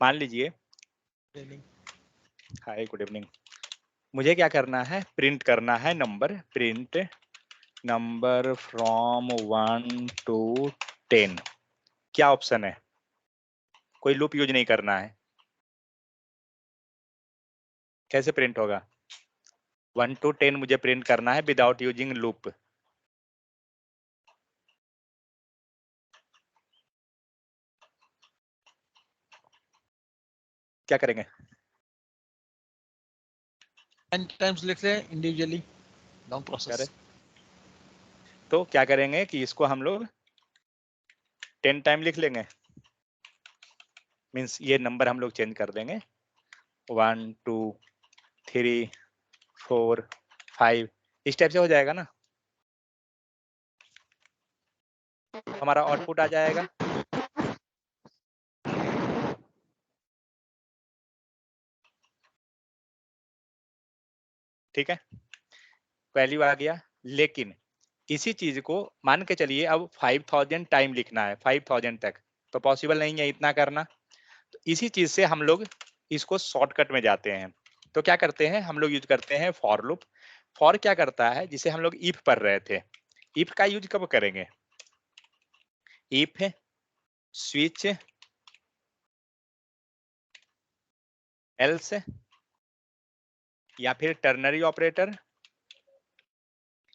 मान लीजिए, hi good evening, मुझे क्या करना है, प्रिंट करना है number, print number from 1 to 10। क्या ऑप्शन है? कोई लूप यूज नहीं करना है। कैसे प्रिंट होगा? 1 to 10 मुझे प्रिंट करना है विदाउट यूजिंग लूप। क्या करेंगे? 10 टाइम्स लिख लें इंडिविजुअली, लॉन्ग प्रोसेस। तो क्या करेंगे कि इसको हम लोग 10 टाइम लिख लेंगे, मीन्स ये नंबर हम लोग चेंज कर देंगे 1 2 3 4 5, इस टाइप से हो जाएगा ना, हमारा आउटपुट आ जाएगा। ठीक है, वैल्यू आ गया। लेकिन इसी चीज को मान के चलिए अब 5000 टाइम लिखना है, 5000 तक, तो पॉसिबल नहीं है इतना करना। तो इसी चीज से हम लोग इसको शॉर्टकट में जाते हैं। तो क्या करते हैं हम लोग, यूज करते हैं फॉर लूप। फॉर क्या करता है, जिसे हम लोग इफ पढ़ रहे थे, इफ का यूज कब करेंगे? इफ स्विच एल्स या फिर टर्नरी ऑपरेटर,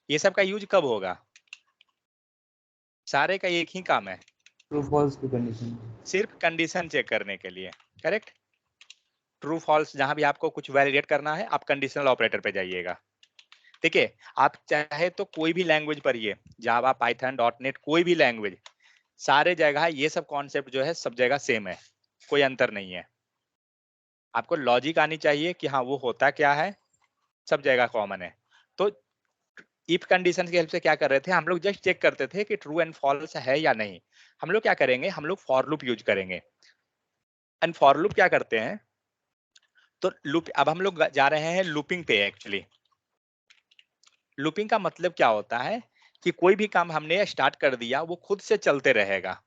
ये सब का यूज कब होगा? सारे का एक ही काम है, ट्रू फॉल्स की कंडीशन, सिर्फ कंडीशन चेक करने के लिए। करेक्ट, ट्रू फॉल्स जहां भी आपको कुछ वैलिडेट करना है आप कंडीशनल ऑपरेटर पे जाइएगा। ठीक है, आप चाहे तो कोई भी लैंग्वेज पढ़िए, जावा पाइथन डॉट नेट, कोई भी लैंग्वेज, सारे जगह ये सब कॉन्सेप्ट जो है सब जगह सेम है, कोई अंतर नहीं है। आपको लॉजिक आनी चाहिए कि हाँ वो होता क्या है, सब जगह कॉमन है। तो इफ कंडीशन की हेल्प से क्या कर रहे थे हम लोग, जस्ट चेक करते थे कि ट्रू एंड फॉल्स है या नहीं। हम लोग क्या करेंगे, हम लोग फॉर लूप यूज करेंगे। एंड फॉर लूप क्या करते हैं, तो लूप, अब हम लोग जा रहे हैं लूपिंग पे। एक्चुअली लूपिंग का मतलब क्या होता है कि कोई भी काम हमने स्टार्ट कर दिया वो खुद से चलते रहेगा।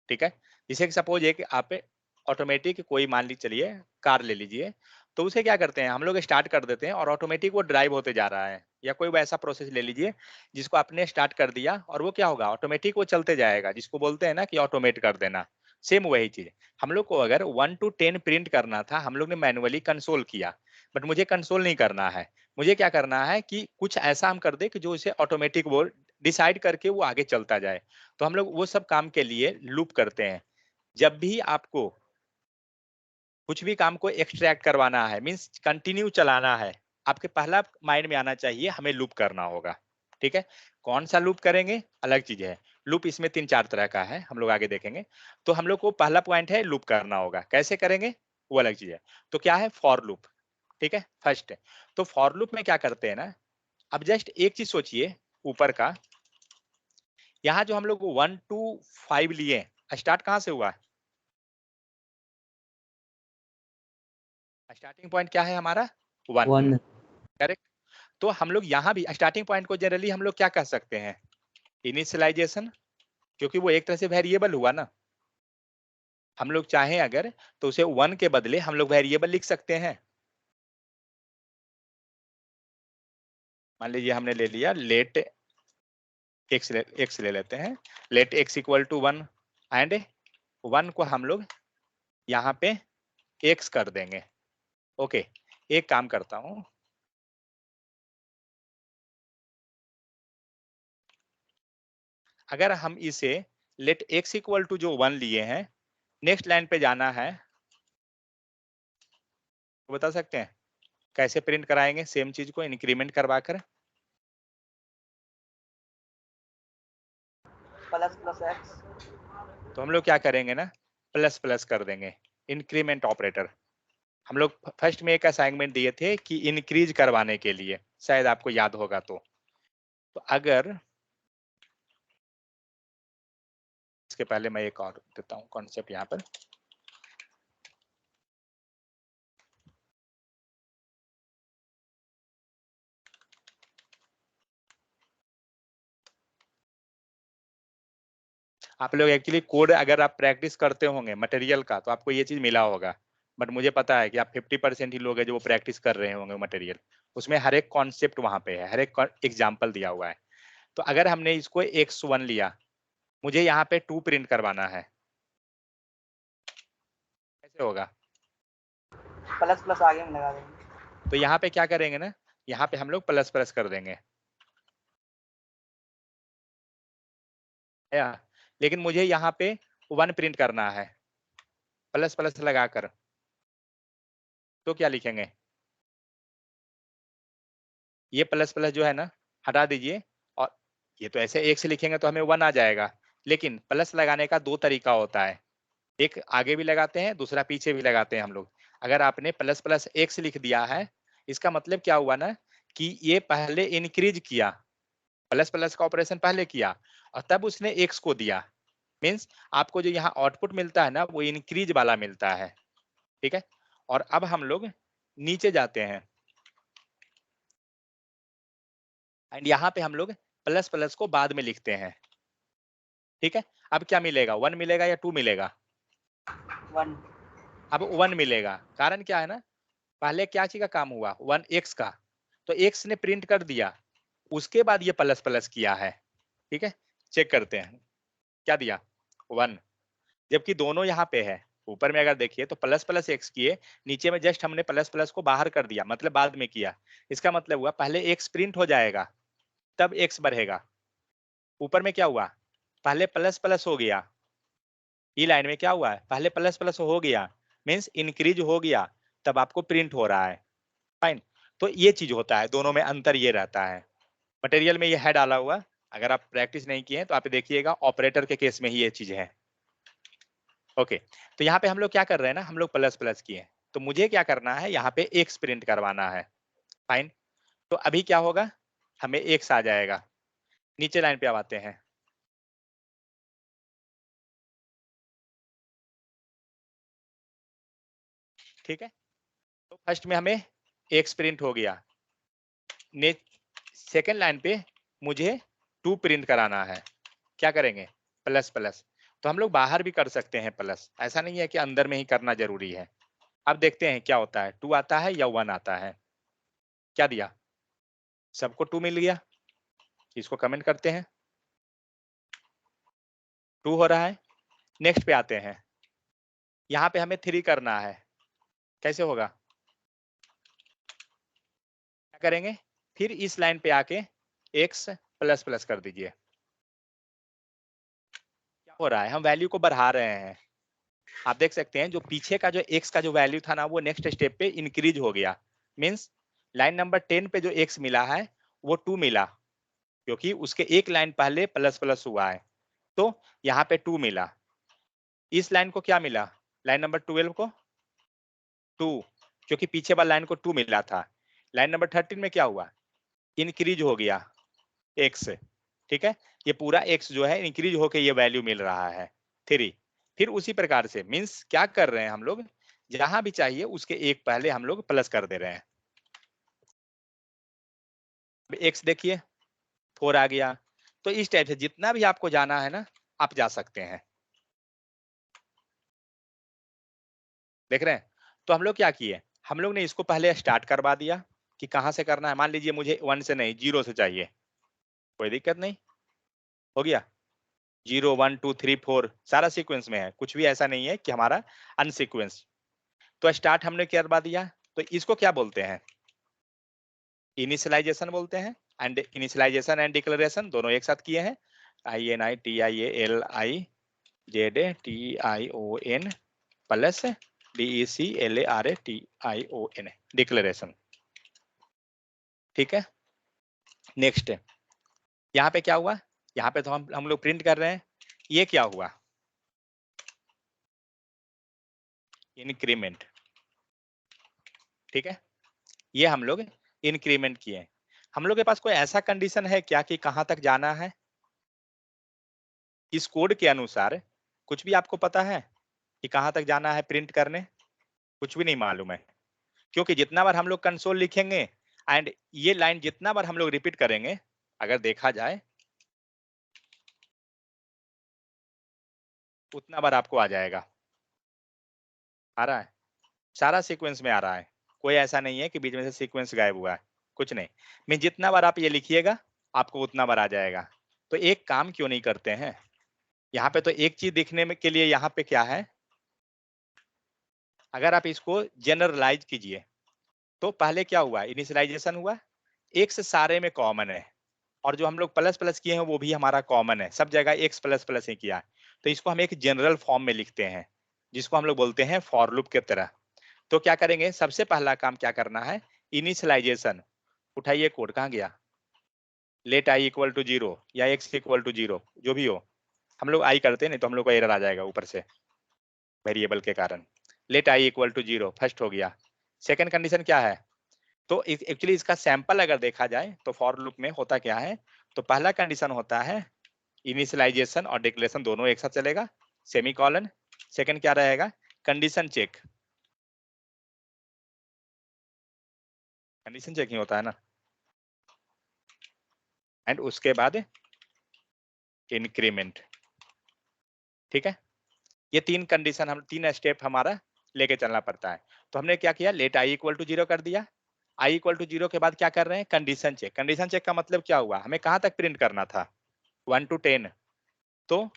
ठीक है, जैसे कि सपोज एक आप ऑटोमेटिक कोई, मान ली चलिए कार ले लीजिए, तो उसे क्या करते हैं हम लोग, स्टार्ट कर देते हैं और ऑटोमेटिक वो ड्राइव होते जा रहा है। या कोई वैसा प्रोसेस ले लीजिए जिसको आपने स्टार्ट कर दिया और वो क्या होगा, ऑटोमेटिक वो चलते जाएगा, जिसको बोलते हैं ना कि ऑटोमेट कर देना। सेम वही चीज हम लोग को अगर 1 to 10 प्रिंट करना था, हम लोग ने मैनुअली कंसोल किया, बट मुझे कंसोल नहीं करना है। मुझे क्या करना है कि कुछ ऐसा हम कर दे कि जो इसे ऑटोमेटिक वो डिसाइड करके वो आगे चलता जाए। तो हम लोग वो सब काम के लिए लूप करते हैं। जब भी आपको कुछ भी काम को एक्सट्रैक्ट करवाना है, मींस कंटिन्यू चलाना है, आपके पहला माइंड में आना चाहिए हमें लूप करना होगा। ठीक है, कौन सा लूप करेंगे अलग चीज है। लूप इसमें 3-4 तरह का है, हम लोग आगे देखेंगे। तो हम लोग को पहला पॉइंट है लूप करना होगा, कैसे करेंगे वो अलग चीज है। तो क्या है, फॉर लूप। ठीक है, फर्स्ट है। तो फॉर लूप में क्या करते हैं ना, अब जस्ट एक चीज सोचिए ऊपर का, यहाँ जो हम लोग 1 to 5 लिए, स्टार्ट कहाँ से हुआ? स्टार्टिंग पॉइंट क्या है हमारा, 1। 1 करेक्ट, तो हम लोग यहाँ भी स्टार्टिंग पॉइंट को जनरली हम लोग क्या कह सकते हैं, इनिशियलाइजेशन, क्योंकि वो एक तरह से वेरिएबल हुआ ना। हम लोग चाहें अगर तो उसे 1 के बदले हम लोग वेरिएबल लिख सकते हैं। मान लीजिए हमने ले लिया लेट एक्स ले लेते हैं, let x equal to 1, and 1 को हम लोग यहाँ पे एक्स कर देंगे। ओके, एक काम करता हूँ, अगर हम इसे लेट एक्स इक्वल टू जो 1 लिए हैं, नेक्स्ट लाइन पे जाना है, तो बता सकते हैं कैसे प्रिंट कराएंगे सेम चीज को इंक्रीमेंट करवा कर? प्लस प्लस एक्स, तो हम लोग क्या करेंगे ना, प्लस प्लस कर देंगे, इंक्रीमेंट ऑपरेटर। हम लोग फर्स्ट में एक असाइनमेंट दिए थे कि इंक्रीज करवाने के लिए, शायद आपको याद होगा। तो अगर इसके पहले मैं एक और देता हूँ कॉन्सेप्ट यहाँ पर। आप लोग एक्चुअली कोड अगर आप प्रैक्टिस करते होंगे मटेरियल का तो आपको ये चीज मिला होगा, बट मुझे पता है कि आप 50% ही लोग हैं जो वो प्रैक्टिस कर रहे होंगे मटेरियल। उसमें हर एक कॉन्सेप्ट वहां पे है, हर एक एग्जाम्पल दिया हुआ है। तो अगर हमने इसको x1 लिया, मुझे यहाँ पे 2 प्रिंट करवाना है, कैसे होगा? प्लस प्लस आगे में लगा देंगे। तो यहाँ पे क्या करेंगे ना, यहाँ पे हम लोग प्लस प्लस कर देंगे या, लेकिन मुझे यहाँ पे 1 प्रिंट करना है प्लस प्लस लगाकर, तो क्या लिखेंगे? ये प्लस प्लस जो है ना हटा दीजिए, और ये तो ऐसे एक से लिखेंगे तो हमें 1 आ जाएगा, लेकिन प्लस लगाने का 2 तरीका होता है, एक आगे भी लगाते हैं, दूसरा पीछे भी लगाते हैं हम लोग। अगर आपने प्लस प्लस x लिख दिया है, इसका मतलब क्या हुआ ना कि ये पहले इंक्रीज किया, प्लस प्लस का ऑपरेशन पहले किया और तब उसने x को दिया, मीन्स आपको जो यहाँ आउटपुट मिलता है ना वो इंक्रीज वाला मिलता है, ठीक है। और अब हम लोग नीचे जाते हैं एंड यहाँ पे हम लोग प्लस प्लस को बाद में लिखते हैं, ठीक है। अब क्या मिलेगा, 1 मिलेगा या 2 मिलेगा? 1 अब 1 मिलेगा, कारण क्या है ना, पहले क्या चीज का काम हुआ, 1x का, तो x ने प्रिंट कर दिया, उसके बाद ये प्लस प्लस किया है, ठीक है। चेक करते हैं क्या दिया, 1, जबकि दोनों यहाँ पे है। ऊपर में अगर देखिए तो प्लस प्लस x किए, नीचे में जस्ट हमने प्लस प्लस को बाहर कर दिया, मतलब बाद में किया। इसका मतलब हुआ पहले x प्रिंट हो जाएगा तब x बढ़ेगा। ऊपर में क्या हुआ, पहले प्लस प्लस हो गया, ई लाइन में क्या हुआ है, पहले प्लस प्लस हो गया, मीन्स इंक्रीज हो गया, तब आपको प्रिंट हो रहा है। फाइन, तो ये चीज होता है, दोनों में अंतर ये रहता है। मटेरियल में ये है डाला हुआ, अगर आप प्रैक्टिस नहीं किए हैं तो आप देखिएगा, ऑपरेटर के केस में ही ये चीज है। ओके, तो यहाँ पे हम लोग क्या कर रहे हैं ना, हम लोग प्लस प्लस किए, तो मुझे क्या करना है, यहाँ पे एक्स प्रिंट करवाना है। फाइन, तो अभी क्या होगा, हमें एक्स आ जाएगा। नीचे लाइन पे अब आते हैं, ठीक है। तो फर्स्ट में हमें एक्स प्रिंट हो गया, ने सेकेंड लाइन पे मुझे 2 प्रिंट कराना है, क्या करेंगे, प्लस प्लस। तो हम लोग बाहर भी कर सकते हैं प्लस, ऐसा नहीं है कि अंदर में ही करना जरूरी है। अब देखते हैं क्या होता है, 2 आता है या 1 आता है। क्या दिया, सबको 2 मिल गया, इसको कमेंट करते हैं, 2 हो रहा है। नेक्स्ट पे आते हैं, यहाँ पे हमें 3 करना है, कैसे होगा, क्या करेंगे, फिर इस लाइन पे आके x प्लस प्लस कर दीजिए। क्या हो रहा है, हम वैल्यू को बढ़ा रहे हैं। आप देख सकते हैं जो पीछे का जो x का जो वैल्यू था ना वो नेक्स्ट स्टेप पे इंक्रीज हो गया, मीन्स लाइन नंबर 10 पे जो x मिला है वो 2 मिला, क्योंकि उसके एक लाइन पहले प्लस प्लस हुआ है, तो यहाँ पे 2 मिला। इस लाइन को क्या मिला, लाइन नंबर 12 को 2, क्योंकि पीछे वाला लाइन को 2 मिला था। लाइन नंबर 13 में क्या हुआ, इंक्रीज हो गया x, ठीक है। ये पूरा x जो है इंक्रीज होके ये वैल्यू मिल रहा है 3। फिर उसी प्रकार से मीन्स क्या कर रहे हैं हम लोग, जहां भी चाहिए उसके एक पहले हम लोग प्लस कर दे रहे हैं। अब x देखिए 4 आ गया, तो इस टाइप से जितना भी आपको जाना है ना आप जा सकते हैं, देख रहे हैं। तो हम लोग क्या किए, हम लोग ने इसको पहले स्टार्ट करवा दिया कि कहां से करना है। मान लीजिए मुझे 1 से नहीं 0 से चाहिए, कोई दिक्कत नहीं, हो गया 0 1 2 3 4 सारा सीक्वेंस में है, कुछ भी ऐसा नहीं है कि हमारा अनसीक्वेंस। तो स्टार्ट हमने करवा दिया, तो इसको क्या बोलते हैं, इनिशियलाइजेशन बोलते हैं। एंड इनिशियलाइजेशन एंड डिक्लेरेशन दोनों एक साथ किए हैं, INITIALIJDTION प्लस DECLARATION डिक्लेरेशन, ठीक है। नेक्स्ट यहाँ पे क्या हुआ, यहाँ पे तो हम लोग प्रिंट कर रहे हैं, ये क्या हुआ, इंक्रीमेंट, ठीक है। ये हम लोग इंक्रीमेंट किए। हम लोग के पास कोई ऐसा कंडीशन है क्या कि कहां तक जाना है, इस कोड के अनुसार कुछ भी आपको पता है कि कहां तक जाना है प्रिंट करने, कुछ भी नहीं मालूम है, क्योंकि जितना बार हम लोग कंसोल लिखेंगे एंड ये लाइन जितना बार हम लोग रिपीट करेंगे, अगर देखा जाए उतना बार आपको आ जाएगा। आ रहा है, सारा सीक्वेंस में आ रहा है, कोई ऐसा नहीं है कि बीच में से सीक्वेंस गायब हुआ है, कुछ नहीं। मैं जितना बार आप ये लिखिएगा आपको उतना बार आ जाएगा। तो एक काम क्यों नहीं करते हैं, यहाँ पे तो एक चीज दिखने में के लिए यहाँ पे क्या है, अगर आप इसको जनरलाइज कीजिए तो पहले क्या हुआ, इनिशियलाइजेशन हुआ, एक से सारे में कॉमन है, और जो हम लोग प्लस प्लस किए हैं वो भी हमारा कॉमन है, सब जगह एक्स प्लस प्लस ही किया है। तो इसको हम एक जनरल फॉर्म में लिखते हैं जिसको हम लोग बोलते हैं फॉर लूप के तरह। तो क्या करेंगे, सबसे पहला काम क्या करना है, इनिशियलाइजेशन, उठाइए कोड कहाँ गया, लेट आई इक्वल टू 0 या एक्स इक्वल टू 0 जो भी हो, हम लोग आई करते हैं नहीं तो हम लोग को एरर आ जाएगा ऊपर से वेरिएबल के कारण। Let i equal to 0 first हो गया। सेकंड कंडीशन क्या है, तो एक्चुअली इसका सैंपल अगर देखा जाए तो फॉर लूप में होता क्या है, तो पहला कंडीशन होता है इनिशियलाइजेशन और डिक्लेरेशन दोनों एक साथ चलेगा, सेमीकोलन। सेकंड क्या रहेगा, कंडीशन चेक, कंडीशन चेक ही होता है ना, एंड उसके बाद इंक्रीमेंट। ठीक है, ये तीन कंडीशन, हम तीन स्टेप हमारा लेके चलना पड़ता है। तो हमने क्या किया, लेट आई इक्वल टू 0 कर दिया, आई इक्वल टू 0 के बाद क्या कर रहे हैं, कंडीशन चेक। कंडीशन चेक का मतलब क्या हुआ, हमें कहां तक प्रिंट करना था, 1 to 10। तो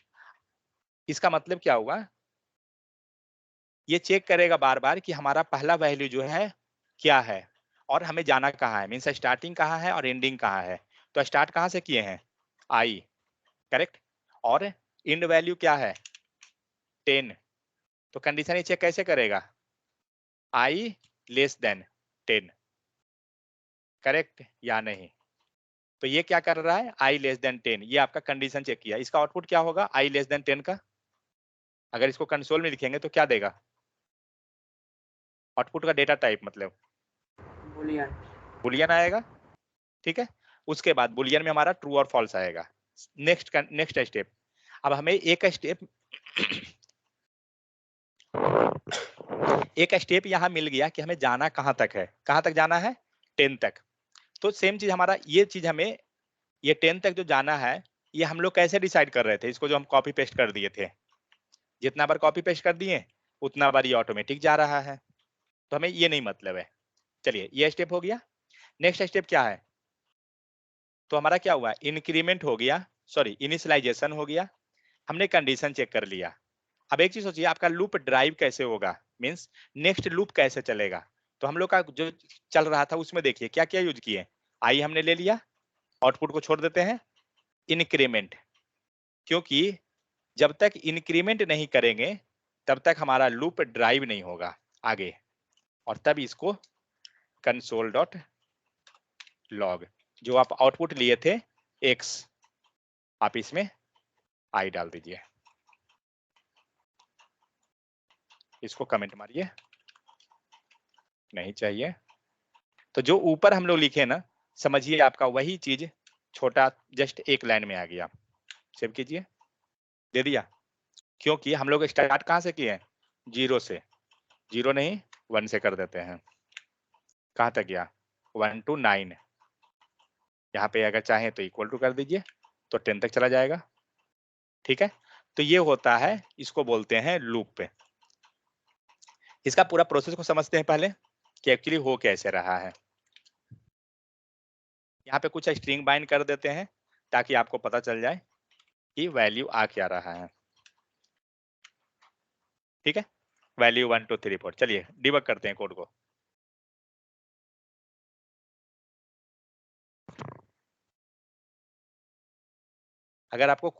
इसका मतलब क्या हुआ, ये चेक करेगा बार बार कि हमारा पहला वैल्यू जो है क्या है, और हमें जाना कहाँ है, मीन्स स्टार्टिंग कहाँ है और एंडिंग कहाँ है। तो स्टार्ट कहाँ से किए हैं, आई, करेक्ट, और एंड वैल्यू क्या है 10। तो कंडीशन ये चेक कैसे करेगा, आई लेस देन 10, करेक्ट या नहीं। तो ये क्या कर रहा है, आई लेस देन 10, ये आपका कंडीशन चेक किया। इसका आउटपुट क्या होगा, आई लेस देन 10 का, अगर इसको कंसोल में लिखेंगे तो क्या देगा, आउटपुट का डेटा टाइप मतलब बुलियन। बुलियन आएगा। ठीक है, उसके बाद बुलियन में हमारा ट्रू और फॉल्स आएगा। नेक्स्ट स्टेप, अब हमें एक स्टेप यहाँ मिल गया कि हमें जाना कहाँ तक है, कहाँ तक जाना है, 10 तक। तो सेम चीज हमारा, ये चीज हमें, ये 10 तक जो जाना है, ये हम लोग कैसे डिसाइड कर रहे थे, इसको जो हम कॉपी पेस्ट कर दिए थे, जितना बार कॉपी पेस्ट कर दिए उतना बार ये ऑटोमेटिक जा रहा है, तो हमें ये नहीं मतलब है। चलिए ये स्टेप हो गया। नेक्स्ट स्टेप क्या है, तो हमारा क्या हुआ, इंक्रीमेंट हो गया, सॉरी इनिशियलाइजेशन हो गया, हमने कंडीशन चेक कर लिया। अब एक चीज सोचिए, आपका लूप ड्राइव कैसे होगा, मींस नेक्स्ट लूप कैसे चलेगा। तो हम लोग का जो चल रहा था उसमें देखिए क्या क्या यूज किए, आई हमने ले लिया, आउटपुट को छोड़ देते हैं, इंक्रीमेंट, क्योंकि जब तक इंक्रीमेंट नहीं करेंगे तब तक हमारा लूप ड्राइव नहीं होगा आगे, और तब इसको कंसोल डॉट लॉग, जो आप आउटपुट लिए थे एक्स, आप इसमें आई डाल दीजिए, इसको कमेंट मारिए, नहीं चाहिए। तो जो ऊपर हम लोग लिखे ना, समझिए आपका वही चीज छोटा जस्ट एक लाइन में आ गया। सेव कीजिए, दे दिया, क्योंकि हम लोग स्टार्ट कहाँ से किए हैं, 0 से, 0 नहीं 1 से कर देते हैं। कहाँ तक गया, 1 to 9, यहाँ पे अगर चाहें तो इक्वल टू कर दीजिए तो 10 तक चला जाएगा। ठीक है, तो ये होता है, इसको बोलते हैं लूप पे। इसका पूरा प्रोसेस को समझते हैं पहले कि एक्चुअली हो कैसे रहा है। यहाँ पे कुछ स्ट्रिंग बाइंड कर देते हैं ताकि आपको पता चल जाए कि वैल्यू आ क्या रहा है। ठीक है, वैल्यू 1 2 3 4, चलिए डिबग करते हैं कोड को। अगर आपको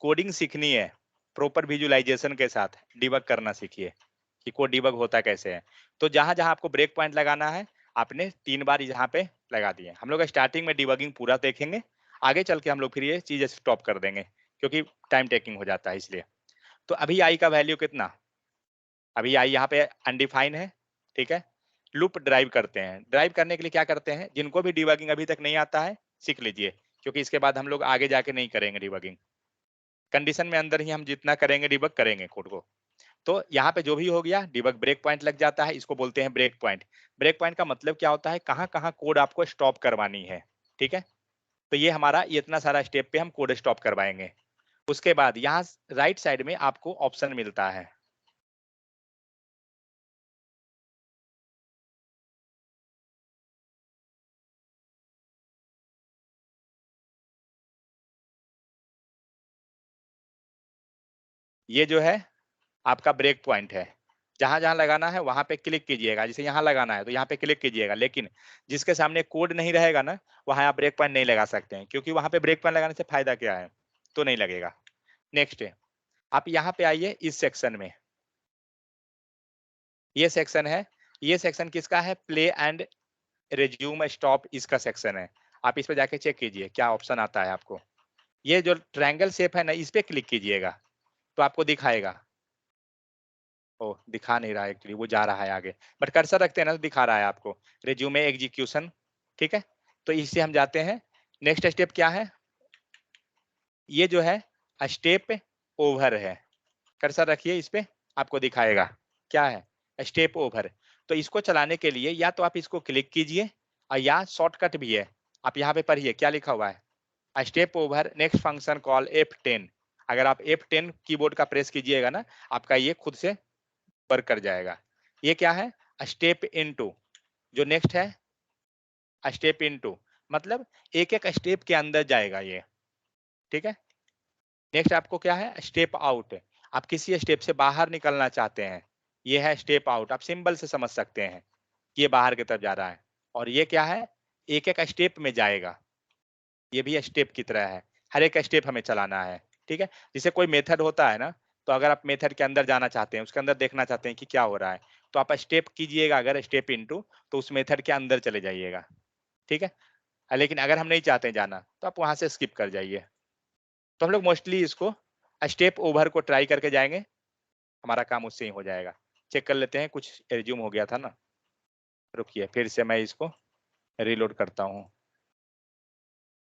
कोडिंग सीखनी है प्रॉपर विजुअलाइजेशन के साथ, डिबग करना सीखिए कि कोड डिबग होता कैसे है। तो जहां जहां आपको ब्रेक पॉइंट लगाना है आपने 3 बार यहाँ पे लगा दिए। हम लोग स्टार्टिंग में डिबगिंग पूरा देखेंगे, आगे चल के हम लोग फिर ये चीज स्टॉप कर देंगे क्योंकि टाइम टेकिंग हो जाता है इसलिए। तो अभी आई का वैल्यू कितना, अभी आई यहाँ पे अनडिफाइन है। ठीक है, लूप ड्राइव करते हैं, ड्राइव करने के लिए क्या करते हैं, जिनको भी डिबगिंग अभी तक नहीं आता है सीख लीजिए, क्योंकि इसके बाद हम लोग आगे जाके नहीं करेंगे डिबगिंग, कंडीशन में अंदर ही हम जितना करेंगे डिबग करेंगे कोड को। तो यहाँ पे जो भी हो गया डिबग ब्रेक पॉइंट लग जाता है, इसको बोलते हैं ब्रेक पॉइंट। ब्रेक पॉइंट का मतलब क्या होता है, कहाँ कहाँ कोड आपको स्टॉप करवानी है। ठीक है, तो ये हमारा, ये इतना सारा स्टेप पे हम कोड स्टॉप करवाएंगे। उसके बाद यहाँ राइट साइड में आपको ऑप्शन मिलता है, ये जो है आपका ब्रेक पॉइंट है। जहां जहां लगाना है वहां पे क्लिक कीजिएगा, जैसे यहाँ लगाना है तो यहाँ पे क्लिक कीजिएगा, लेकिन जिसके सामने कोड नहीं रहेगा ना, वहां आप ब्रेक पॉइंट नहीं लगा सकते हैं, क्योंकि वहां पे ब्रेक पॉइंट लगाने से फायदा क्या है, तो नहीं लगेगा। नेक्स्ट है, आप यहाँ पे आइए इस सेक्शन में, ये सेक्शन है, ये सेक्शन किसका है, प्ले एंड रिज्यूम स्टॉप, इसका सेक्शन है। आप इस पे जाके चेक कीजिए क्या ऑप्शन आता है आपको। ये जो ट्रायंगल शेप है ना, इस पे क्लिक कीजिएगा तो आपको दिखाएगा। ओ, दिखा नहीं रहा है एक्चुअली, वो जा रहा है आगे, बट कर्सर रखते हैं ना तो दिखा रहा है आपको, रिज्यूमे एग्जीक्यूशन। ठीक है, तो इससे हम जाते हैं। नेक्स्ट स्टेप क्या है, ये जो है स्टेप ओवर है, कर्सर रखिए इस पे, आपको दिखाएगा क्या है, स्टेप ओवर। तो इसको चलाने के लिए या तो आप इसको क्लिक कीजिए, और या शॉर्टकट भी है, आप यहाँ पे पढ़िए क्या लिखा हुआ है, step over next function call F10। अगर आप F10 कीबोर्ड का प्रेस कीजिएगा ना, आपका ये खुद से वर्क कर जाएगा। ये क्या है, स्टेप इनटू, जो नेक्स्ट है स्टेप इनटू, मतलब एक एक स्टेप के अंदर जाएगा ये। ठीक है, नेक्स्ट आपको क्या है, स्टेप आउट, आप किसी स्टेप से बाहर निकलना चाहते हैं, ये है स्टेप आउट, आप सिंबल से समझ सकते हैं कि ये बाहर की तरफ जा रहा है। और ये क्या है, एक एक स्टेप में जाएगा, ये भी स्टेप की तरह है, हर एक स्टेप हमें चलाना है। ठीक है, जैसे कोई मेथड होता है ना, तो अगर आप मेथड के अंदर जाना चाहते हैं, उसके अंदर देखना चाहते हैं कि क्या हो रहा है, तो आप स्टेप कीजिएगा, अगर स्टेप इनटू, तो उस मेथड के अंदर चले जाइएगा। ठीक है, लेकिन अगर हम नहीं चाहते हैं जाना, तो आप वहां से स्किप कर जाइए। तो हम लोग मोस्टली इसको स्टेप ओवर को ट्राई करके जाएंगे, हमारा काम उससे ही हो जाएगा। चेक कर लेते हैं, कुछ रिज्यूम हो गया था ना, रुकिए फिर से मैं इसको रीलोड करता हूँ।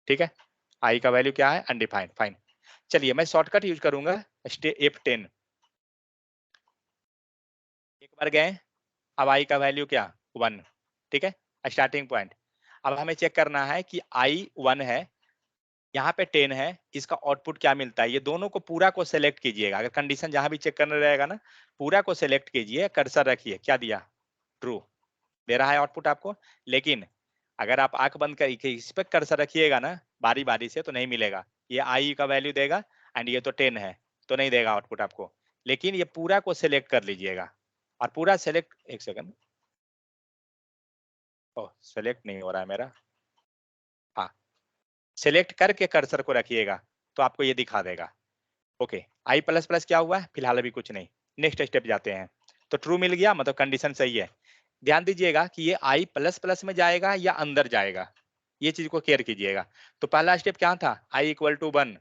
ठीक है, आई का वैल्यू क्या है, अनडिफाइंड, फाइन। चलिए मैं शॉर्टकट यूज करूंगा, F10, एक बार गए, अब आई का वैल्यू क्या, 1। ठीक है, स्टार्टिंग पॉइंट। अब हमें चेक करना है कि आई 1 है, यहाँ पे 10 है, इसका आउटपुट क्या मिलता है, ये दोनों को पूरा को सिलेक्ट कीजिएगा, अगर कंडीशन जहां भी चेक करना रहेगा ना, पूरा को सिलेक्ट कीजिए, कर्सर रखिए, क्या दिया, ट्रू दे रहा है आउटपुट आपको। लेकिन अगर आप आंख बंद करके इस पे कर्सर रखिएगा ना बारी बारी से, तो नहीं मिलेगा, ये आई का वैल्यू देगा, एंड ये तो 10 है, तो नहीं देगा आउटपुट आपको। लेकिन ये पूरा को सिलेक्ट कर लीजिएगा, और पूरा सिलेक्ट, एक सेकंड, ओह सिलेक्ट नहीं हो रहा है मेरा, हाँ, सिलेक्ट करके कर्सर को रखिएगा, तो आपको ये दिखा देगा। ओके, आई प्लस प्लस क्या हुआ है, फिलहाल अभी कुछ नहीं। नेक्स्ट स्टेप जाते हैं, तो ट्रू मिल गया, मतलब कंडीशन सही है। ध्यान दीजिएगा कि ये आई प्लस प्लस में जाएगा या अंदर जाएगा, ये चीज को केयर कीजिएगा। तो पहला स्टेप क्या था, आई इक्वल टू 1,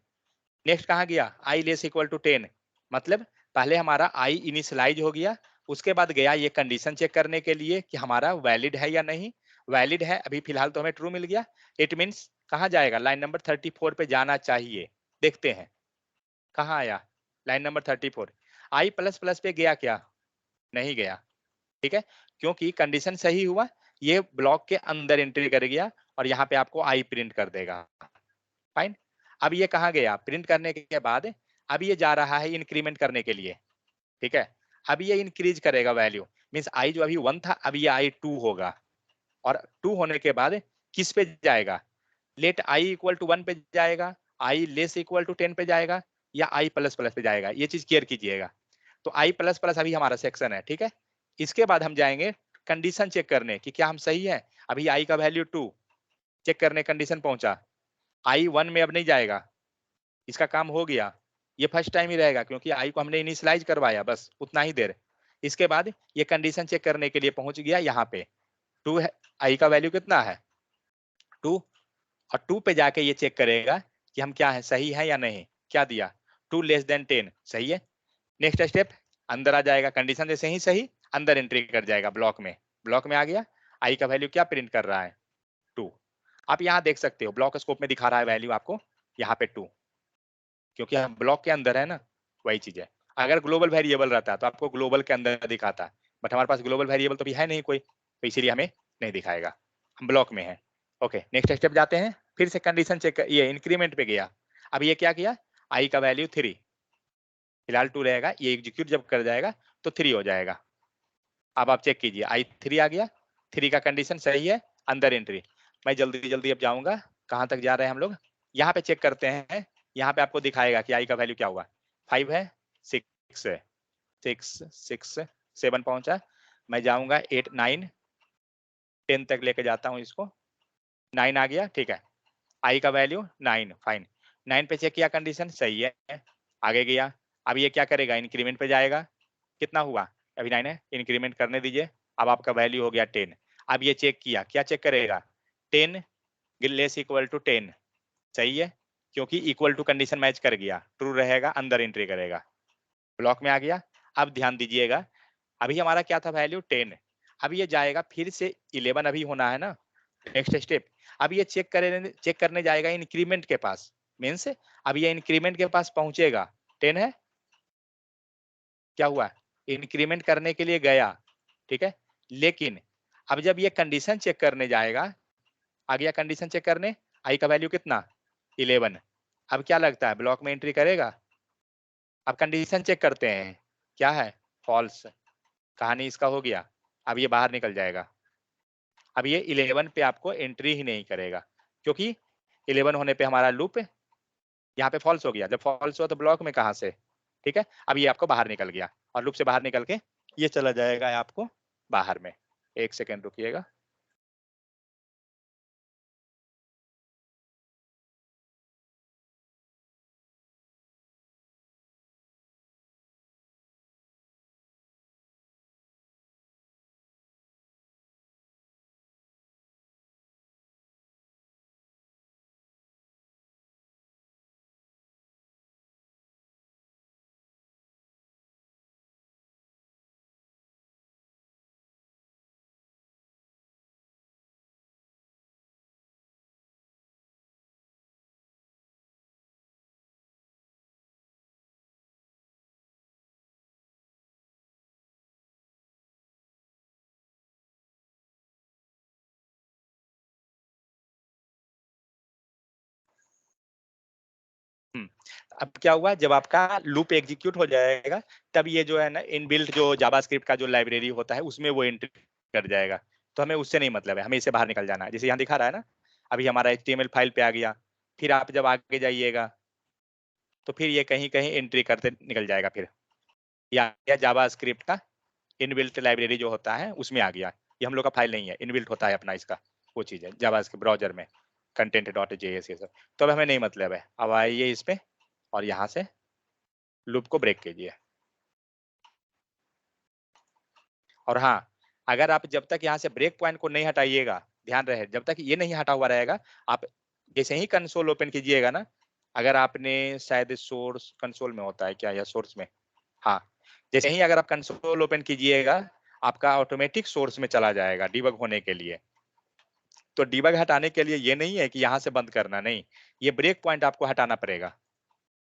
नेक्स्ट कहाँ गया, आई लेस इक्वल टू 10, मतलब पहले हमारा आई इनिशियलाइज हो गया, उसके बाद गया ये कंडीशन चेक करने के लिए कि हमारा वैलिड है या नहीं, वैलिड है, अभी फिलहाल तो हमें ट्रू मिल गया। इट मीन्स कहाँ जाएगा, लाइन नंबर 34 पे जाना चाहिए। देखते हैं कहाँ आया, लाइन नंबर 34, आई प्लस प्लस पे गया क्या, नहीं गया। ठीक है, क्योंकि कंडीशन सही हुआ, ये ब्लॉक के अंदर एंट्री कर गया, और यहाँ पे आपको आई प्रिंट कर देगा। फाइन, अब ये कहाँ गया, प्रिंट करने के बाद अब ये जा रहा है इंक्रीमेंट करने के लिए। ठीक है, अब ये इंक्रीज करेगा वैल्यू, मीन्स आई जो अभी 1 था, अब ये आई 2 होगा, और 2 होने के बाद किस पे जाएगा, लेट आई इक्वल टू 1 पे जाएगा, आई लेस इक्वल टू 10 पे जाएगा, या आई प्लस प्लस पे जाएगा, ये चीज क्लियर कीजिएगा। तो आई प्लस प्लस अभी हमारा सेक्शन है। ठीक है, इसके बाद हम जाएंगे कंडीशन चेक करने कि क्या हम सही है। अभी आई का वैल्यू 2 चेक करने कंडीशन पहुंचा, आई 1 में अब नहीं जाएगा, इसका काम हो गया, ये फर्स्ट टाइम ही रहेगा, क्योंकि आई को हमने इनिशियलाइज करवाया, बस उतना ही देर। इसके बाद ये कंडीशन चेक करने के लिए पहुंच गया यहाँ पे, 2 है, आई का वैल्यू कितना है, 2, और 2 पे जाके ये चेक करेगा कि हम क्या है, सही है या नहीं, क्या दिया, 2 लेस देन 10, सही है। नेक्स्ट स्टेप, अंदर आ जाएगा, कंडीशन जैसे ही सही, अंदर एंट्री कर जाएगा ब्लॉक में, ब्लॉक में आ गया, आई का वैल्यू क्या प्रिंट कर रहा है, 2। आप यहाँ देख सकते हो ब्लॉक स्कोप में दिखा रहा है वैल्यू आपको यहाँ पे 2, क्योंकि हम ब्लॉक के अंदर है ना, वही चीज है। अगर ग्लोबल वेरिएबल रहता तो आपको ग्लोबल के अंदर दिखाता, बट हमारे पास ग्लोबल वेरिएबल तो भी है नहीं कोई, तो इसीलिए हमें नहीं दिखाएगा, हम ब्लॉक में है। ओके, नेक्स्ट स्टेप जाते हैं, फिर से कंडीशन चेक, ये इंक्रीमेंट पे गया, अब ये क्या किया, आई का वैल्यू 3, फिलहाल 2 रहेगा, ये एग्जीक्यूट जब कर जाएगा तो 3 हो जाएगा। अब आप चेक कीजिए, आई 3 आ गया, 3 का कंडीशन सही है, अंदर एंट्री। मैं जल्दी जल्दी अब जाऊंगा, कहाँ तक जा रहे हैं हम लोग, यहाँ पे चेक करते हैं। यहाँ पे आपको दिखाएगा कि आई का वैल्यू क्या हुआ, 5 है, 6 है, 6 7 पहुंचा। मैं जाऊंगा 8 9 10 तक लेके जाता हूँ इसको, 9 आ गया, ठीक है। आई का वैल्यू 9, फाइन। 9 पे चेक किया, कंडीशन सही है, आगे गया। अब ये क्या करेगा, इंक्रीमेंट पे जाएगा, कितना हुआ, अभी 9 है, इंक्रीमेंट करने दीजिए। अब आपका वैल्यू हो गया 10। अब ये चेक किया, क्या चेक करेगा, 10 लेस इक्वल टू 10, सही है, क्योंकि इक्वल टू कंडीशन मैच कर गया, ट्रू रहेगा, अंदर एंट्री करेगा, ब्लॉक में आ गया। अब ध्यान दीजिएगा, अभी हमारा क्या था, वैल्यू 10। अब ये जाएगा फिर से 11 अभी होना है ना, नेक्स्ट स्टेप। अब ये चेक करने जाएगा इंक्रीमेंट के पास, मीन्स अब ये इंक्रीमेंट के पास पहुंचेगा, 10 है, क्या हुआ, इंक्रीमेंट करने के लिए गया, ठीक है। लेकिन अब जब ये कंडीशन चेक करने जाएगा, आ गया कंडीशन चेक करने, आई का वैल्यू कितना, 11। अब क्या लगता है, ब्लॉक में एंट्री करेगा। अब कंडीशन चेक करते हैं, क्या है, फॉल्स, कहानी इसका हो गया। अब ये बाहर निकल जाएगा, अब ये 11 पे आपको एंट्री ही नहीं करेगा, क्योंकि 11 होने पे हमारा लूप यहाँ पे फॉल्स हो गया। जब फॉल्स हुआ तो ब्लॉक में कहाँ से, ठीक है। अब ये आपको बाहर निकल गया, और लूप से बाहर निकल के ये चला जाएगा आपको बाहर में। एक सेकेंड रुकिएगा। अब क्या हुआ, जब आपका लूप एग्जीक्यूट हो जाएगा, तब ये जो है ना इनबिल्ट जो जावास्क्रिप्ट का जो लाइब्रेरी होता है उसमें वो एंट्री कर जाएगा। तो हमें उससे नहीं मतलब है, हमें इससे बाहर निकल जाना है। जैसे यहाँ दिखा रहा है ना, अभी हमारा HTML फाइल पे आ गया, फिर आप जब आगे जाइएगा तो फिर ये कहीं कहीं एंट्री करते निकल जाएगा, फिर या जावास्क्रिप्ट का इनबिल्ट लाइब्रेरी जो होता है उसमें आ गया। ये हम लोग का फाइल नहीं है, इनबिल्ट होता है अपना इसका, वो चीज़ है जावास्क्रिप्ट ब्राउजर में, content.js ये सब। तो अब हमें नहीं मतलब है। अब आइए इस पे और यहाँ से लूप को ब्रेक कीजिए। और हाँ, अगर आप जब तक यहाँ से ब्रेक पॉइंट को नहीं हटाइएगा, ध्यान रहे, जब तक ये नहीं हटा हुआ रहेगा, आप जैसे ही कंसोल ओपन कीजिएगा ना, अगर आपने शायद सोर्स कंसोल में होता है क्या या सोर्स में, हाँ, जैसे ही अगर आप कंसोल ओपन कीजिएगा, आपका ऑटोमेटिक सोर्स में चला जाएगा डीबग होने के लिए। तो डीबग हटाने के लिए ये नहीं है कि यहाँ से बंद करना, नहीं, ये ब्रेक पॉइंट आपको हटाना पड़ेगा।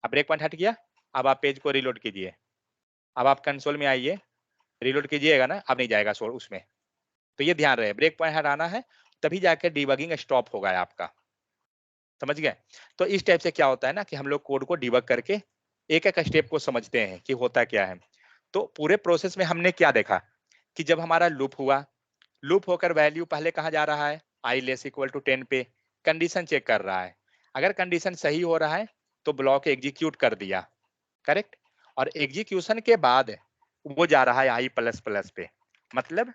अब ब्रेक पॉइंट हट गया, अब आप पेज को रिलोड कीजिए। अब आप कंसोल में आइए, रिलोड कीजिएगा ना, अब नहीं जाएगा सोर्स उसमें। तो ये ध्यान रहे, ब्रेक पॉइंट हटाना है, तभी जाके डीबगिंग स्टॉप होगा आपका, समझ गए। तो इस टाइप से क्या होता है ना कि हम लोग कोड को डीबग करके एक एक स्टेप को समझते हैं कि होता क्या है। तो पूरे प्रोसेस में हमने क्या देखा कि जब हमारा लूप हुआ, लूप होकर वैल्यू पहले कहाँ जा रहा है, आई लेस इक्वल टू 10 पे कंडीशन चेक कर रहा है। अगर कंडीशन सही हो रहा है तो ब्लॉक एग्जीक्यूट कर दिया, करेक्ट। और एग्जीक्यूशन के बाद वो जा रहा है आई प्लस प्लस पे। मतलब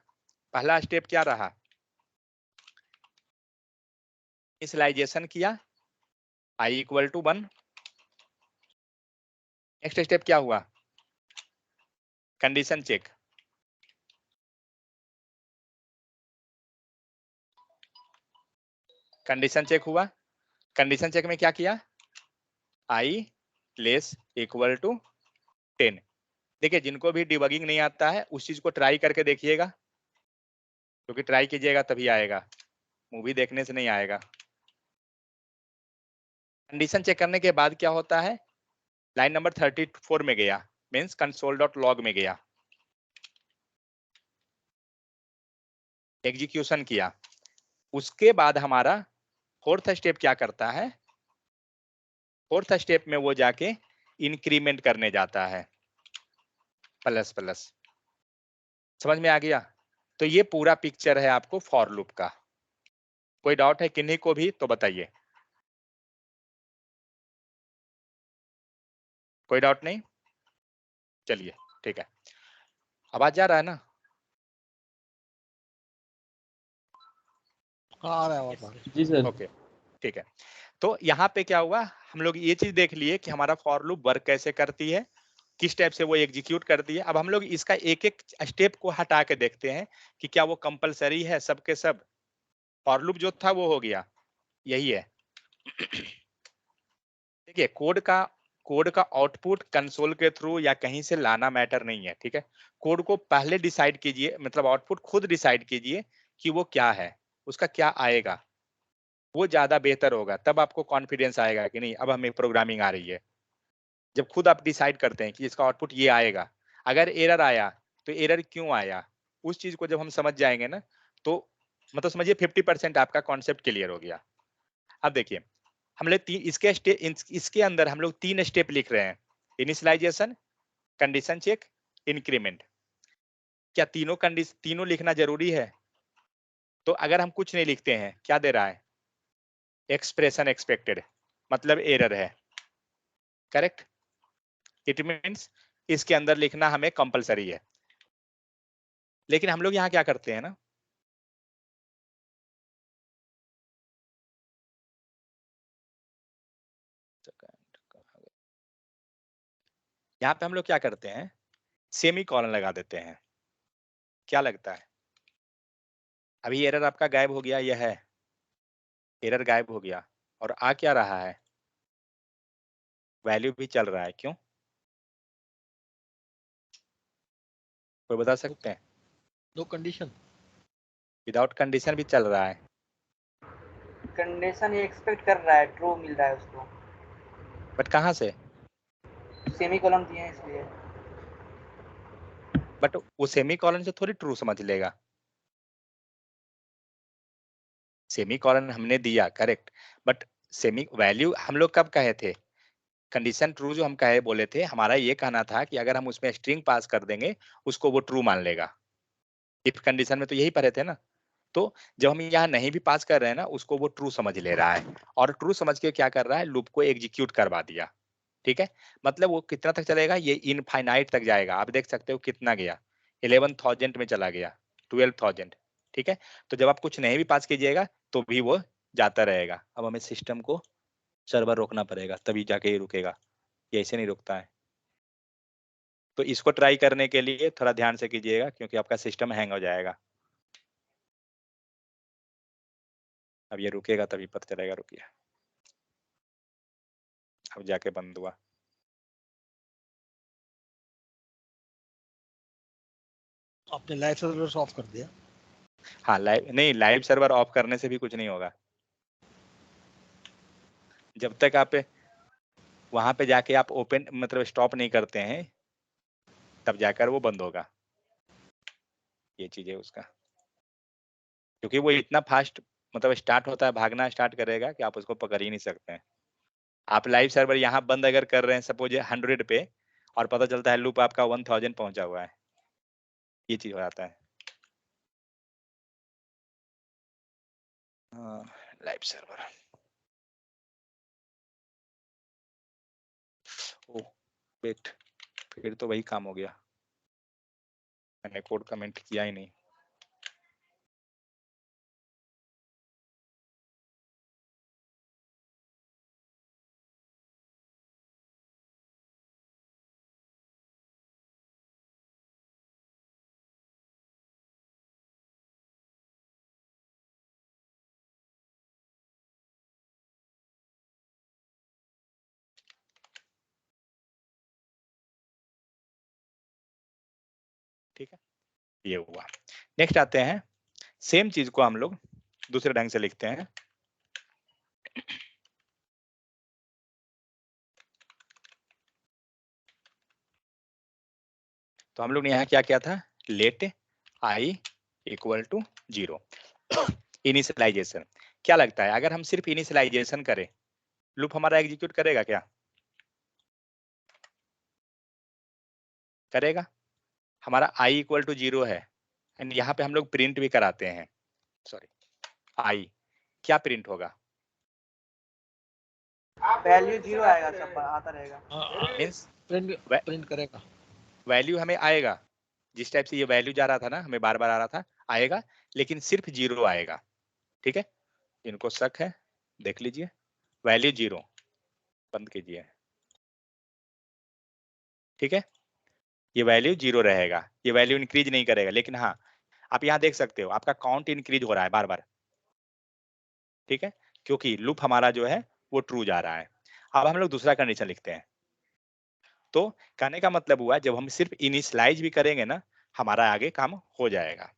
पहला स्टेप क्या रहा, इनिशियलाइजेशन किया, आई इक्वल टू 1। नेक्स्ट स्टेप क्या हुआ, कंडीशन चेक, कंडीशन चेक हुआ। कंडीशन चेक में क्या किया, आई लेस इक्वल टू 10। देखिए, जिनको भी डिबगिंग नहीं आता है उस चीज को ट्राई करके देखिएगा, क्योंकि ट्राई कीजिएगा तभी आएगा, मूवी देखने से नहीं आएगा। कंडीशन चेक करने के बाद क्या होता है, लाइन नंबर 34 में गया, मीन्स console.log में गया, एग्जीक्यूशन किया। उसके बाद हमारा फोर्थ स्टेप क्या करता है, फोर्थ स्टेप में वो जाके इंक्रीमेंट करने जाता है प्लस प्लस। समझ में आ गया? तो ये पूरा पिक्चर है आपको फॉर लूप का। कोई डाउट है किन्हीं को भी तो बताइए। कोई डाउट नहीं? चलिए ठीक है। आवाज जा रहा है ना? आ रहा है आवाज। जी सर। ओके ठीक है। तो यहाँ पे क्या हुआ, हम लोग ये चीज देख लिए कि हमारा फॉर लूप वर्क कैसे करती है, किस टाइप से वो एग्जीक्यूट करती है। अब हम लोग इसका एक एक स्टेप को हटा के देखते हैं कि क्या वो कंपलसरी है सबके सब। फॉर लूप जो था वो हो गया, यही है। देखिए कोड का आउटपुट कंसोल के थ्रू या कहीं से लाना मैटर नहीं है, ठीक है। कोड को पहले डिसाइड कीजिए, मतलब आउटपुट खुद डिसाइड कीजिए कि वो क्या है, उसका क्या आएगा, वो ज्यादा बेहतर होगा। तब आपको कॉन्फिडेंस आएगा कि नहीं अब हमें प्रोग्रामिंग आ रही है। जब खुद आप डिसाइड करते हैं कि इसका आउटपुट ये आएगा, अगर एरर आया तो एरर क्यों आया, उस चीज को जब हम समझ जाएंगे ना, तो मतलब समझिए 50% आपका कॉन्सेप्ट क्लियर हो गया। अब देखिए हम लोग इसके अंदर हम लोग 3 स्टेप लिख रहे हैं, इनिशियलाइजेशन, कंडीशन चेक, इंक्रीमेंट। क्या तीनों लिखना जरूरी है? तो अगर हम कुछ नहीं लिखते हैं, क्या दे रहा है? एक्सप्रेशन एक्सपेक्टेड, मतलब एरर है। करेक्ट? इट मीन्स इसके अंदर लिखना हमें कंपलसरी है। लेकिन हम लोग यहाँ क्या करते हैं ना, यहाँ पे हम लोग क्या करते हैं, सेमी कॉलन लगा देते हैं। क्या लगता है? अभी एरर आपका गायब हो गया, यह है एरर गायब हो गया, और आ क्या रहा है? वैल्यू भी चल रहा है। क्यों? कोई बता सकते हैं? No condition. विदाउट कंडीशन भी चल रहा है। कंडीशन ये एक्सपेक्ट कर रहा है, ट्रू मिल रहा है उसको। बट कहाँ से? सेमी कॉलम दिए हैं इसलिए। बट वो सेमी कॉलन से थोड़ी ट्रू समझ लेगा। सेमी कॉलन हमने दिया करेक्ट, बट सेमी वैल्यू हम लोग कब कहे थे? कंडीशन ट्रू जो हम कहे बोले थे, हमारा ये कहना था कि अगर हम उसमें स्ट्रिंग पास कर देंगे उसको वो ट्रू मान लेगा। इफ कंडीशन में तो यही पढ़े थे ना। तो जब हम यहाँ नहीं भी पास कर रहे हैं ना, उसको वो ट्रू समझ ले रहा है, और ट्रू समझ के क्या कर रहा है, लूप को एग्जीक्यूट करवा दिया। ठीक है, मतलब वो कितना तक चलेगा, ये इनफाइनाइट तक जाएगा। आप देख सकते हो कितना गया, 11,000 में चला गया, 12,000। ठीक है, तो जब आप कुछ नहीं भी पास कीजिएगा तो भी वो जाता रहेगा। अब हमें सिस्टम को सर्वर रोकना पड़ेगा, तभी जाके ये रुकेगा, ये ऐसे नहीं रुकता है। तो इसको ट्राई करने के लिए थोड़ा ध्यान से कीजिएगा, क्योंकि आपका सिस्टम हैंग हो जाएगा। अब ये रुकेगा तभी पता चलेगा। रुकिए, अब जाके बंद हुआ। आपने लाइव सर्वर ऑफ कर दिया? हाँ लाइव नहीं, लाइव सर्वर ऑफ करने से भी कुछ नहीं होगा। जब तक आप वहां पे जाके आप ओपन मतलब स्टॉप नहीं करते हैं, तब जाकर वो बंद होगा। ये चीज है उसका, क्योंकि वो इतना फास्ट मतलब स्टार्ट होता है, भागना स्टार्ट करेगा कि आप उसको पकड़ ही नहीं सकते हैं। आप लाइव सर्वर यहाँ बंद अगर कर रहे हैं सपोज 100 पे, और पता चलता है लूप आपका 1000 पहुंचा हुआ है, ये चीज हो जाता है। लाइव सर्वर, ओ वेट, फिर तो वही काम हो गया, मैंने कोड कमेंट किया ही नहीं। ठीक है, ये हुआ। नेक्स्ट आते हैं, सेम चीज को हम लोग दूसरे ढंग से लिखते हैं। तो हम लोग ने यहाँ क्या किया था, let i equal to 0 initialization. क्या लगता है अगर हम सिर्फ इनिशियलाइजेशन करें लूप हमारा एग्जीक्यूट करेगा क्या? करेगा। हमारा i इक्वल टू 0 है एंड यहाँ पे हम लोग प्रिंट भी कराते हैं, सॉरी i क्या प्रिंट होगा? वैल्यू 0 आएगा, सब आता रहेगा। मीन्स प्रिंट करेगा। वैल्यू हमें आएगा, जिस टाइप से ये वैल्यू जा रहा था ना, हमें बार बार आ रहा था, आएगा, लेकिन सिर्फ 0 आएगा। ठीक है, इनको शक है देख लीजिए, वैल्यू 0 बंद कीजिए। ठीक है, ये वैल्यू 0 रहेगा, ये वैल्यू इंक्रीज नहीं करेगा, लेकिन हाँ आप यहाँ देख सकते हो आपका काउंट इंक्रीज हो रहा है बार बार। ठीक है, क्योंकि लूप हमारा जो है वो ट्रू जा रहा है। अब हम लोग दूसरा कंडीशन लिखते हैं। तो कहने का मतलब हुआ जब हम सिर्फ इनिशियलाइज भी करेंगे ना, हमारा आगे काम हो जाएगा।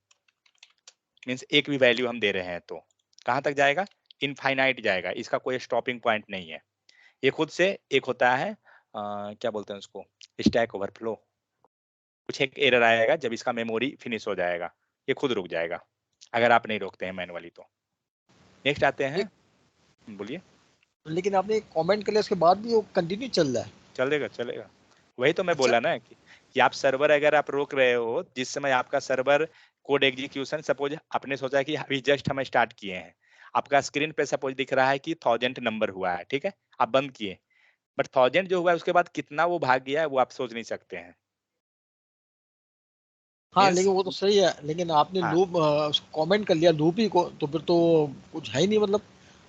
मीन्स एक भी वैल्यू हम दे रहे हैं तो कहाँ तक जाएगा? इनफाइनाइट जाएगा, इसका कोई स्टॉपिंग पॉइंट नहीं है। ये खुद से एक होता है क्या बोलते हैं उसको, स्टैक ओवरफ्लो। कुछ एक एरर आएगा जब इसका मेमोरी फिनिश हो जाएगा, ये खुद रुक जाएगा अगर आप नहीं रोकते हैं मैनुअली तो। नेक्स्ट आते हैं, बोलिए। लेकिन आपने कमेंट कर लिया उसके बाद भी वो कंटिन्यू चल रहा है। चलेगा चलेगा, वही तो मैं अच्छा। बोला ना कि आप सर्वर अगर आप रोक रहे हो, जिस समय आपका सर्वर कोड एग्जीक्यूशन, सपोज आपने सोचा कि अभी जस्ट हम स्टार्ट किए हैं, आपका स्क्रीन पे सपोज दिख रहा है कि 1000 नंबर हुआ है, ठीक है, आप बंद किए, बट 1000 जो हुआ है उसके बाद कितना वो भाग गया है वो आप सोच नहीं सकते हैं। हाँ मीन्स लेकिन वो तो सही है, लेकिन आपने हाँ, लूप कमेंट कर लिया लूप ही को, तो फिर तो कुछ है ही नहीं, मतलब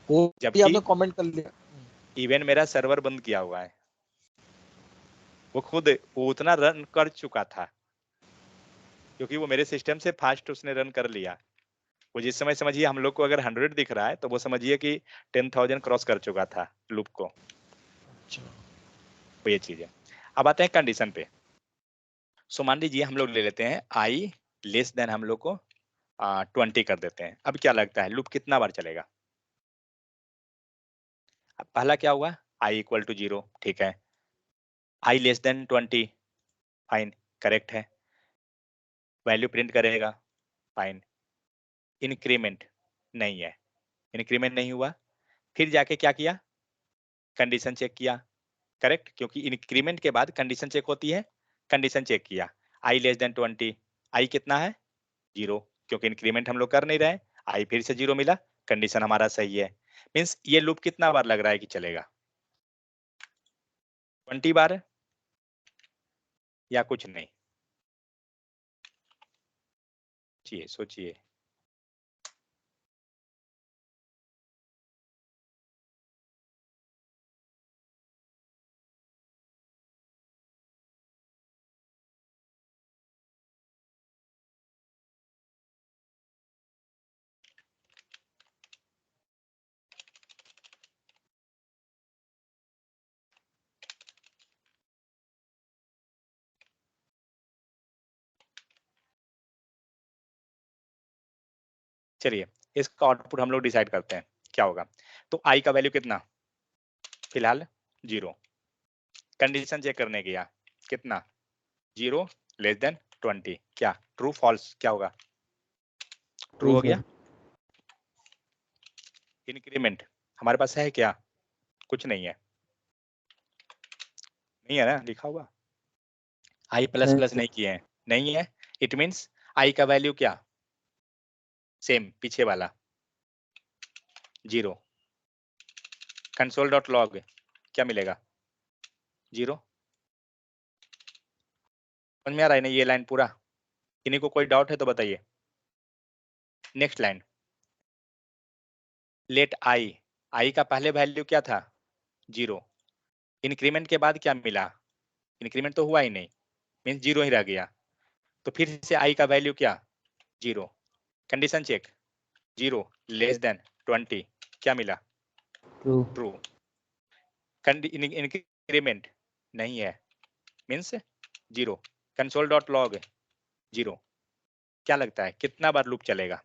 वो भी जबकि आपने कमेंट कर लिया। इवन मेरा सर्वर बंद किया हुआ है, वो खुद वो उतना रन कर चुका था क्योंकि वो मेरे सिस्टम से फास्ट उसने रन कर लिया। वो जिस समय समझिए हम लोग को अगर 100 दिख रहा है तो वो समझिए कि 10,000 क्रॉस कर चुका था लूप को। अच्छा। वो ये चीज है। अब आते हैं कंडीशन पे। सो मान लीजिए हम लोग ले लेते हैं आई लेस देन, हम लोग को 20 कर देते हैं। अब क्या लगता है लूप कितना बार चलेगा? अब पहला क्या हुआ, आई इक्वल टू 0, ठीक है, आई लेस देन 20, फाइन, करेक्ट है, वैल्यू प्रिंट करेगा, फाइन, इंक्रीमेंट नहीं है, इंक्रीमेंट नहीं हुआ, फिर जाके क्या किया, कंडीशन चेक किया, करेक्ट, क्योंकि इंक्रीमेंट के बाद कंडीशन चेक होती है, कंडीशन चेक किया, आई लेस देन 20, आई कितना है 0, क्योंकि इंक्रीमेंट हम लोग कर नहीं रहे, आई फिर से 0 मिला, कंडीशन हमारा सही है। मीन्स ये लूप कितना बार लग रहा है कि चलेगा? 20 बार या कुछ नहीं? सोचिए सोचिए। चलिए इसका आउटपुट हम लोग डिसाइड करते हैं क्या होगा। तो आई का वैल्यू कितना, फिलहाल 0, कंडीशन चेक करने गया, कितना 0 लेस देन 20, क्या ट्रू फॉल्स, क्या होगा, ट्रू हो गया। इंक्रीमेंट हमारे पास है क्या, कुछ नहीं है, नहीं है ना लिखा हुआ, आई प्लस प्लस नहीं किए हैं, नहीं है, इट मीन्स आई का वैल्यू क्या, सेम पीछे वाला 0, कंसोल डॉट लॉग क्या मिलेगा 0। समझ में आ रहा है ना ये लाइन पूरा? किन्हीं को कोई डाउट है तो बताइए। नेक्स्ट लाइन, लेट आई, आई का पहले वैल्यू क्या था 0, इंक्रीमेंट के बाद क्या मिला, इंक्रीमेंट तो हुआ ही नहीं, मीन्स 0 ही रह गया, तो फिर से आई का वैल्यू क्या 0, कंडीशन चेक 0 लेस देन 20, क्या मिला ट्रू, इंक्रीमेंट नहीं है, मीन्स 0, कंसोल डॉट लॉग 0। क्या लगता है कितना बार लूप चलेगा?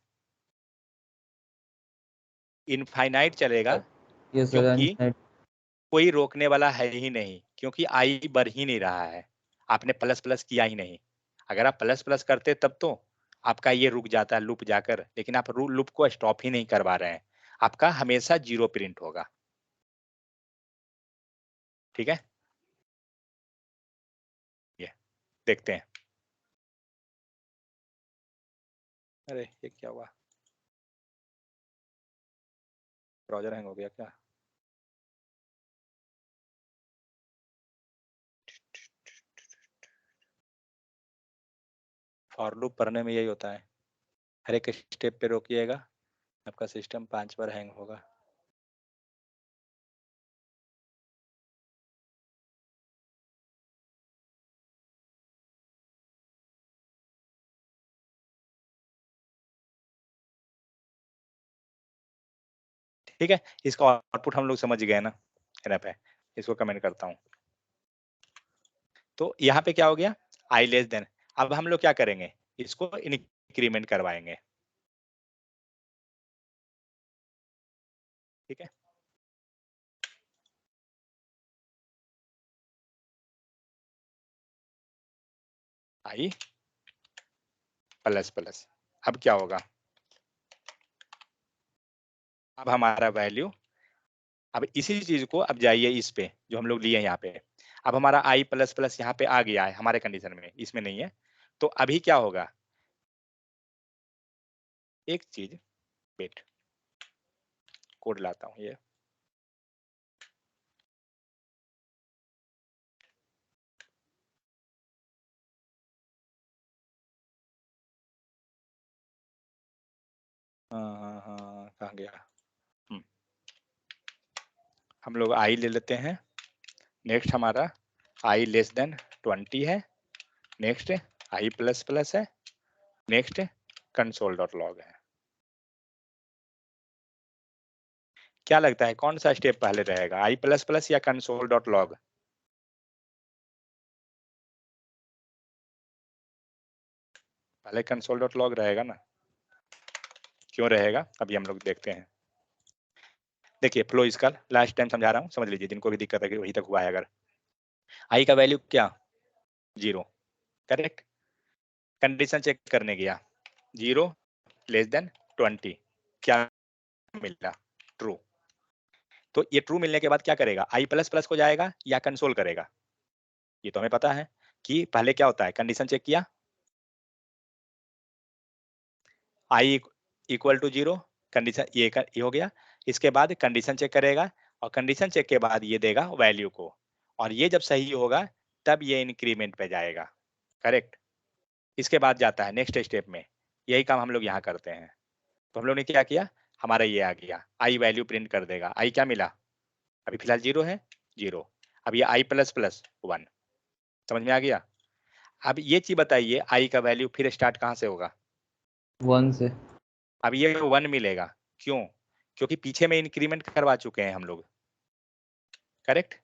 इनफाइनाइट चलेगा, क्योंकि कोई रोकने वाला है ही नहीं, क्योंकि आई बढ़ ही नहीं रहा है, आपने प्लस प्लस किया ही नहीं। अगर आप प्लस प्लस करते तब तो आपका ये रुक जाता है लूप जाकर, लेकिन आप लूप को स्टॉप ही नहीं करवा रहे हैं, आपका हमेशा 0 प्रिंट होगा। ठीक है, ये देखते हैं। अरे ये क्या हुआ, ब्राउजर हैंग हो गया क्या? फॉर लूप पढ़ने में यही होता है, हर एक स्टेप पे रोकिएगा, आपका सिस्टम 5 बार हैंग होगा। ठीक है, इसका आउटपुट हम लोग समझ गए ना, एनफ है, इसको कमेंट करता हूँ। तो यहाँ पे क्या हो गया, आई लेस देन। अब हम लोग क्या करेंगे, इसको इंक्रीमेंट करवाएंगे। ठीक है, आई प्लस प्लस। अब क्या होगा, अब हमारा वैल्यू, अब इसी चीज को अब जाइए इस पे जो हम लोग लिए यहाँ पे, अब हमारा आई प्लस प्लस यहाँ पे आ गया है हमारे कंडीशन में, इसमें नहीं है। तो अभी क्या होगा, एक चीज वेट, कोड लाता हूँ ये, हाँ कहाँ गया, हम लोग आई ले लेते हैं। नेक्स्ट हमारा आई लेस देन 20 है, नेक्स्ट आई प्लस प्लस है, नेक्स्ट कंसोल डॉट लॉग है। क्या लगता है कौन सा स्टेप पहले रहेगा, आई प्लस प्लस या कंसोल डॉट लॉग? पहले कंसोल डॉट लॉग रहेगा ना, क्यों रहेगा अभी हम लोग देखते हैं। देखिए फ्लो इसका लास्ट टाइम समझा रहा हूँ, समझ लीजिए, जिनको भी दिक्कत है कि वही तक हुआ है। अगर आई का वैल्यू क्या 0, करेक्ट, कंडीशन चेक करने गया 0 लेस देन 20, क्या मिला, ट्रू। तो ये ट्रू मिलने के बाद क्या करेगा, आई प्लस प्लस को जाएगा या कंसोल करेगा, ये तो हमें पता है कि पहले क्या होता है, कंडीशन चेक किया, आई इक्वल टू 0, कंडीशन ये हो गया, इसके बाद कंडीशन चेक करेगा और कंडीशन चेक के बाद ये देगा वैल्यू को, और ये जब सही होगा तब ये इंक्रीमेंट पे जाएगा, करेक्ट। इसके बाद जाता है नेक्स्ट स्टेप में, यही काम हम लोग यहाँ करते हैं। तो हम लोग ने क्या किया, हमारा ये आ गया, आई वैल्यू प्रिंट कर देगा, आई क्या मिला, अभी फिलहाल 0 है, 0। अब ये आई प्लस प्लस 1, समझ में आ गया। अब ये चीज बताइए, आई का वैल्यू फिर स्टार्ट कहाँ से होगा, 1 से। अब ये 1 मिलेगा, क्यों, क्योंकि पीछे में इंक्रीमेंट करवा चुके हैं हम लोग, करेक्ट।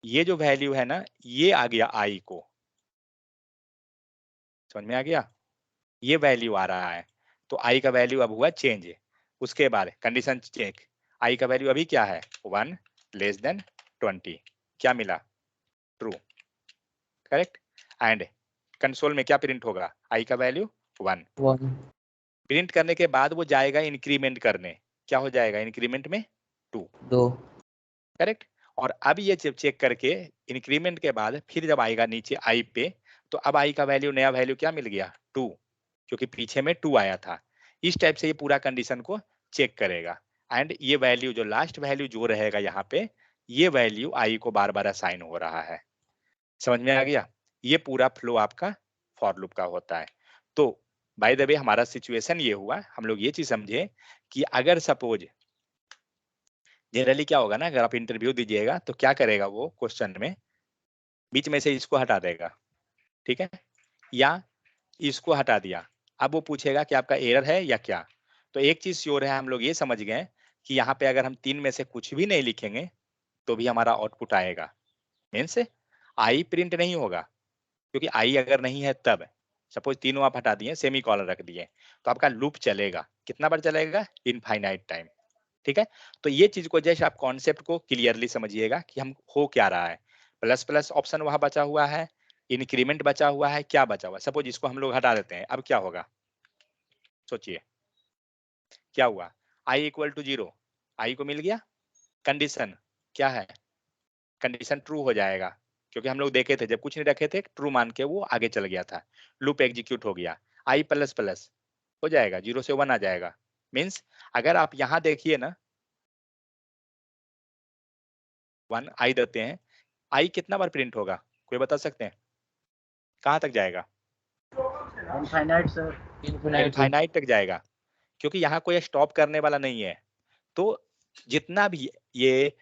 ये जो वैल्यू है ना, ये आ गया आई को, समझ में आ गया, ये वैल्यू आ रहा है। तो आई का वैल्यू अब हुआ चेंज, उसके बाद कंडीशन चेक, आई का वैल्यू अभी क्या है 1 लेस देन 20, क्या मिला, ट्रू, करेक्ट। एंड कंसोल में क्या प्रिंट होगा, आई का वैल्यू 1, 1 प्रिंट करने के बाद वो जाएगा इंक्रीमेंट करने, क्या हो जाएगा इंक्रीमेंट में 2, 2 करेक्ट। और अब ये जब चेक करके इंक्रीमेंट के बाद फिर जब आएगा नीचे आई पे, तो अब आई का वैल्यू, नया वैल्यू क्या मिल गया 2, क्योंकि पीछे में 2 आया था। इस टाइप से ये पूरा कंडीशन को चेक करेगा, एंड ये वैल्यू जो लास्ट वैल्यू जो रहेगा यहाँ पे, ये वैल्यू आई को बार बार असाइन हो रहा है, समझ में आ गया। ये पूरा फ्लो आपका फॉर लूप का होता है। तो बाय द वे हमारा सिचुएशन ये हुआ, हम लोग ये चीज समझे कि अगर सपोज जनरली क्या होगा ना, अगर आप इंटरव्यू दीजिएगा तो क्या करेगा वो क्वेश्चन में बीच में से इसको हटा देगा, ठीक है, या इसको हटा दिया, अब वो पूछेगा कि आपका एरर है या क्या। तो एक चीज श्योर है, हम लोग ये समझ गए कि यहाँ पे अगर हम 3 में से कुछ भी नहीं लिखेंगे तो भी हमारा आउटपुट आएगा, मीन्स आई प्रिंट नहीं होगा, क्योंकि आई अगर नहीं है तब सपोज तीनों आप हटा दिए, सेमी कॉलर रख दिए, तो आपका लूप चलेगा, कितना बार चलेगा, इनफाइनाइट टाइम, ठीक है। तो ये चीज को जैसे आप कॉन्सेप्ट को क्लियरली समझिएगा कि हम हो क्या रहा है, प्लस प्लस ऑप्शन वहां बचा हुआ है, इंक्रीमेंट बचा हुआ है, क्या बचा हुआ है, सपोज इसको हम लोग हटा देते हैं, अब क्या होगा, सोचिए क्या हुआ, आई इक्वल टू 0, आई को मिल गया, कंडीशन क्या है, कंडीशन ट्रू हो जाएगा, क्योंकि हम लोग देखे थे जब कुछ नहीं रखे थे ट्रू मान के वो आगे चल गया था, लूप एग्जीक्यूट हो गया, आई प्लस प्लस हो जाएगा, 0 से 1 आ जाएगा। मीन्स अगर आप यहाँ देखिए ना 1 आई देते हैं, आई कितना बार प्रिंट होगा, कोई बता सकते हैं, कहाँ तक जाएगा? Infinite sir. इनफाइनाइट तक जाएगा, क्योंकि यहाँ कोई स्टॉप करने वाला नहीं है। तो जितना भी ये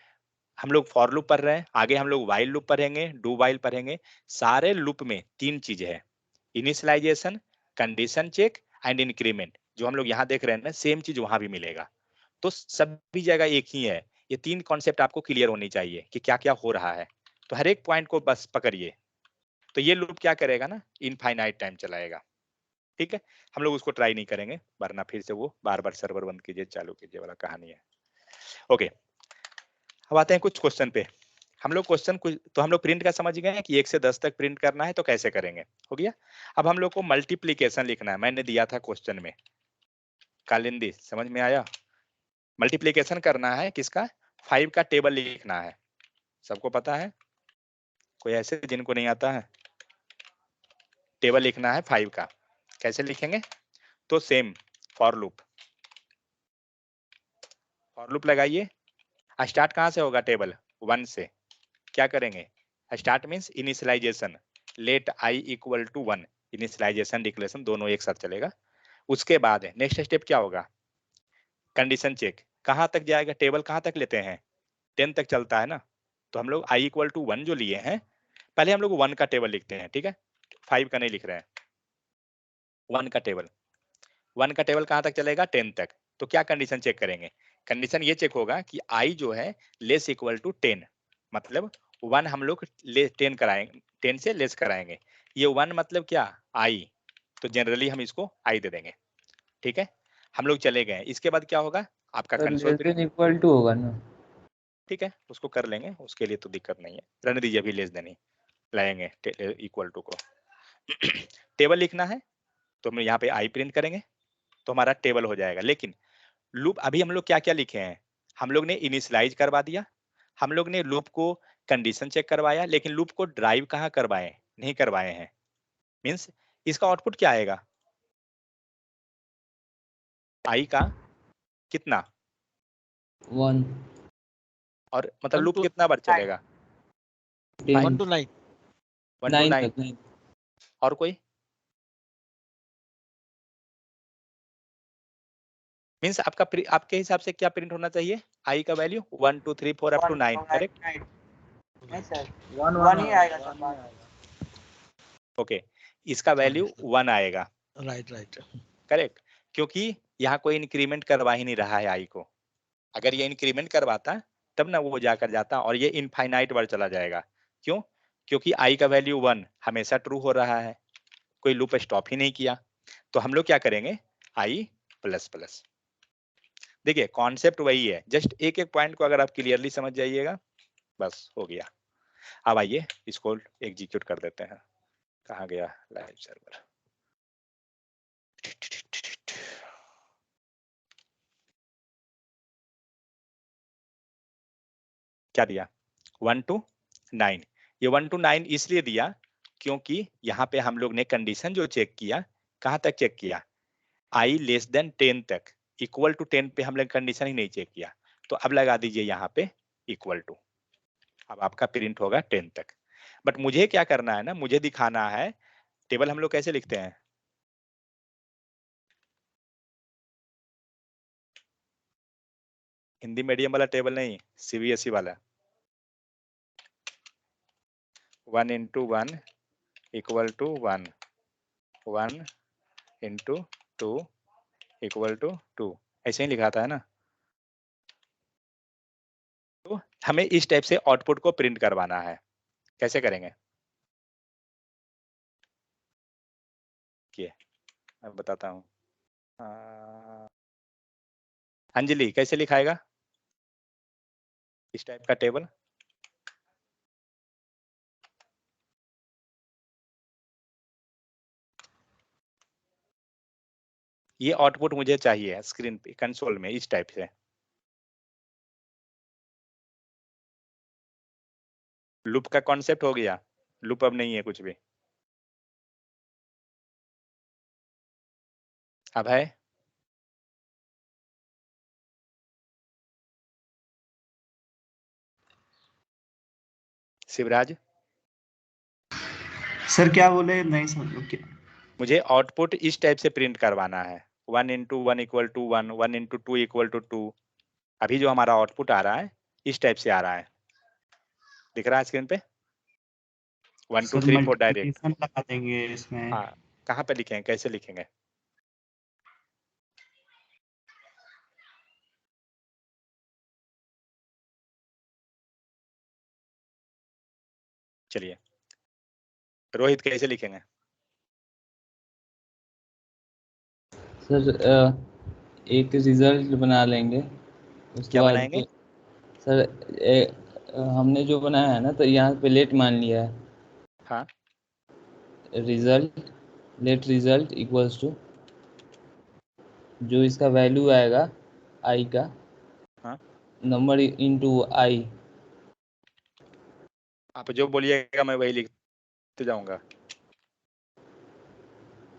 हम लोग फॉर लूप पढ़ रहे हैं, आगे हम लोग वाइल लूप पढ़ेंगे, डू वाइल पढ़ेंगे, सारे लूप में 3 चीजें हैं, initialization, condition check and increment. जो हम लोग यहाँ देख रहे हैं ना, सेम चीज वहां भी मिलेगा। तो सभी जगह एक ही है। ये 3 कॉन्सेप्ट आपको क्लियर होनी चाहिए कि क्या क्या हो रहा है। तो हर एक पॉइंट को बस पकड़िए। तो ये लूप क्या करेगा ना, इनफाइनाइट टाइम चलाएगा। ठीक है, हम लोग उसको ट्राई नहीं करेंगे, वरना फिर से वो बार बार सर्वर बंद कीजिए चालू कीजिए वाला कहानी है। ओके, अब आते हैं कुछ क्वेश्चन पे। हम लोग क्वेश्चन कुछ तो हम लोग प्रिंट का समझ गए हैं कि 1 से 10 तक प्रिंट करना है, तो कैसे करेंगे, हो गया। अब हम लोग को मल्टीप्लीकेशन लिखना है, मैंने दिया था क्वेश्चन में, कालिंदी समझ में आया? मल्टीप्लीकेशन करना है किसका, 5 का टेबल लिखना है। सबको पता है, कोई ऐसे जिनको नहीं आता है? टेबल लिखना है 5 का, कैसे लिखेंगे? तो सेम फॉर लूप लगाइए। स्टार्ट कहाँ से होगा टेबल, 1 से। क्या करेंगे, start means initialization, let i equal to 1, initialization declaration दोनों एक साथ चलेगा। उसके बाद नेक्स्ट स्टेप क्या होगा, कंडीशन चेक। कहाँ तक जाएगा टेबल, कहाँ तक लेते हैं, 10 तक चलता है ना। तो हम लोग आई इक्वल टू 1 जो लिए हैं, पहले हम लोग 1 का टेबल लिखते हैं, ठीक है, 5 का नहीं लिख रहे हैं। 1 का टेबल, 1 का टेबल कहाँ तक चलेगा, 10 तक। तो क्या कंडीशन चेक करेंगे, कंडीशन ये चेक होगा कि आई जो है लेस इक्वल टू 10, मतलब 1 हम लोग 10 कराएंगे, 10 से लेस कराएंगे। ये 1 मतलब क्या, आई, तो जनरली हम इसको आई दे देंगे। ठीक है, हम लोग चले गए, इसके बाद क्या होगा आपका console less print. Then equal to होगा ना? ठीक है, उसको कर लेंगे, उसके लिए तो दिक्कत नहीं है, रहने दीजिए, अभी लेस देन ही लाएंगे इक्वल टू को। टेबल लिखना है तो हम यहाँ पे आई प्रिंट करेंगे, तो हमारा टेबल हो जाएगा। लेकिन लूप अभी हम लोग क्या क्या लिखे हैं, हम लोग ने इनिशियलाइज करवा दिया, हम लोग ने लूप को कंडीशन चेक करवाया, लेकिन लूप को ड्राइव कहाँ करवाए, नहीं करवाए हैं। मीन्स इसका आउटपुट क्या आएगा, आई का कितना, 1 और मतलब 1 लूप to कितना बार चलेगा, 1 to 9 1 to 9 9। तक, 9। और कोई, मीन्स आपका आपके हिसाब से क्या प्रिंट होना चाहिए, आई का वैल्यू 1 2 3 4 अप टू 9, करेक्ट? नहीं सर, 1 ही आएगा सर बाद में। ओके, इसका वैल्यू 1 आएगा, राइट राइट। करेक्ट, क्योंकि यहाँ कोई इंक्रीमेंट करवा ही नहीं रहा है आई को। अगर ये इंक्रीमेंट करवाता तब ना वो जाकर जाता, और ये इनफाइनाइट बार चला जाएगा। क्यों, क्योंकि आई का वैल्यू 1 हमेशा ट्रू हो रहा है, कोई लूप स्टॉप ही नहीं किया। तो हम लोग क्या करेंगे, आई प्लस प्लस। देखिए कॉन्सेप्ट वही है, जस्ट एक एक पॉइंट को अगर आप क्लियरली समझ जाइएगा बस हो गया। अब आइए इसको एग्जीक्यूट कर देते हैं, कहाँ गया लाइव सर्वर। क्या दिया, 1 to 9। ये 1 to 9 इसलिए दिया क्योंकि यहाँ पे हम लोग ने कंडीशन जो चेक किया, कहाँ तक चेक किया, आई लेस देन 10 तक, इक्वल टू 10 पे हम लोग कंडीशन ही नहीं चेक किया। तो अब लगा दीजिए यहाँ पे इक्वल टू, अब आपका प्रिंट होगा 10 तक। बट मुझे क्या करना है ना, मुझे दिखाना है टेबल हम लोग कैसे लिखते हैं, हिंदी मीडियम वाला टेबल नहीं, सीबीएसई वाला। 1 into 1 equal to 1, 1 into 2 equal to 2, ऐसे ही लिखा था है ना। तो हमें इस टाइप से आउटपुट को प्रिंट करवाना है, कैसे करेंगे, मैं बताता हूँ। अंजलि कैसे लिखाएगा इस टाइप का टेबल, ये आउटपुट मुझे चाहिए स्क्रीन पे कंसोल में इस टाइप से। लूप का कॉन्सेप्ट हो गया, लूप अब नहीं है कुछ भी। अब है शिवराज, सर क्या बोले, नहीं समझ क्या? मुझे आउटपुट इस टाइप से प्रिंट करवाना है, 1 into 1 equal to 1, 1 into 2 equal to 2। अभी जो हमारा आउटपुट आ रहा है इस टाइप से आ रहा है, दिख रहा है स्क्रीन पे 1 2 सर 3 4 डायरेक्ट। मल्टीप्लिकेशन लगा देंगे इसमें। हाँ, कहाँ पे लिखेंगे, कैसे लिखेंगे? चलिए रोहित कैसे लिखेंगे? सर एक रिजल्ट बना लेंगे, उसके क्या बाद बनाएंगे? सर हमने जो बनाया है ना, तो यहाँ पे लेट मान लिया है। हाँ, result, let result equals to जो इसका वैल्यू आएगा आई का, हाँ, नंबर इनटू आई। आप जो बोलिएगा मैं वही लिखते जाऊंगा।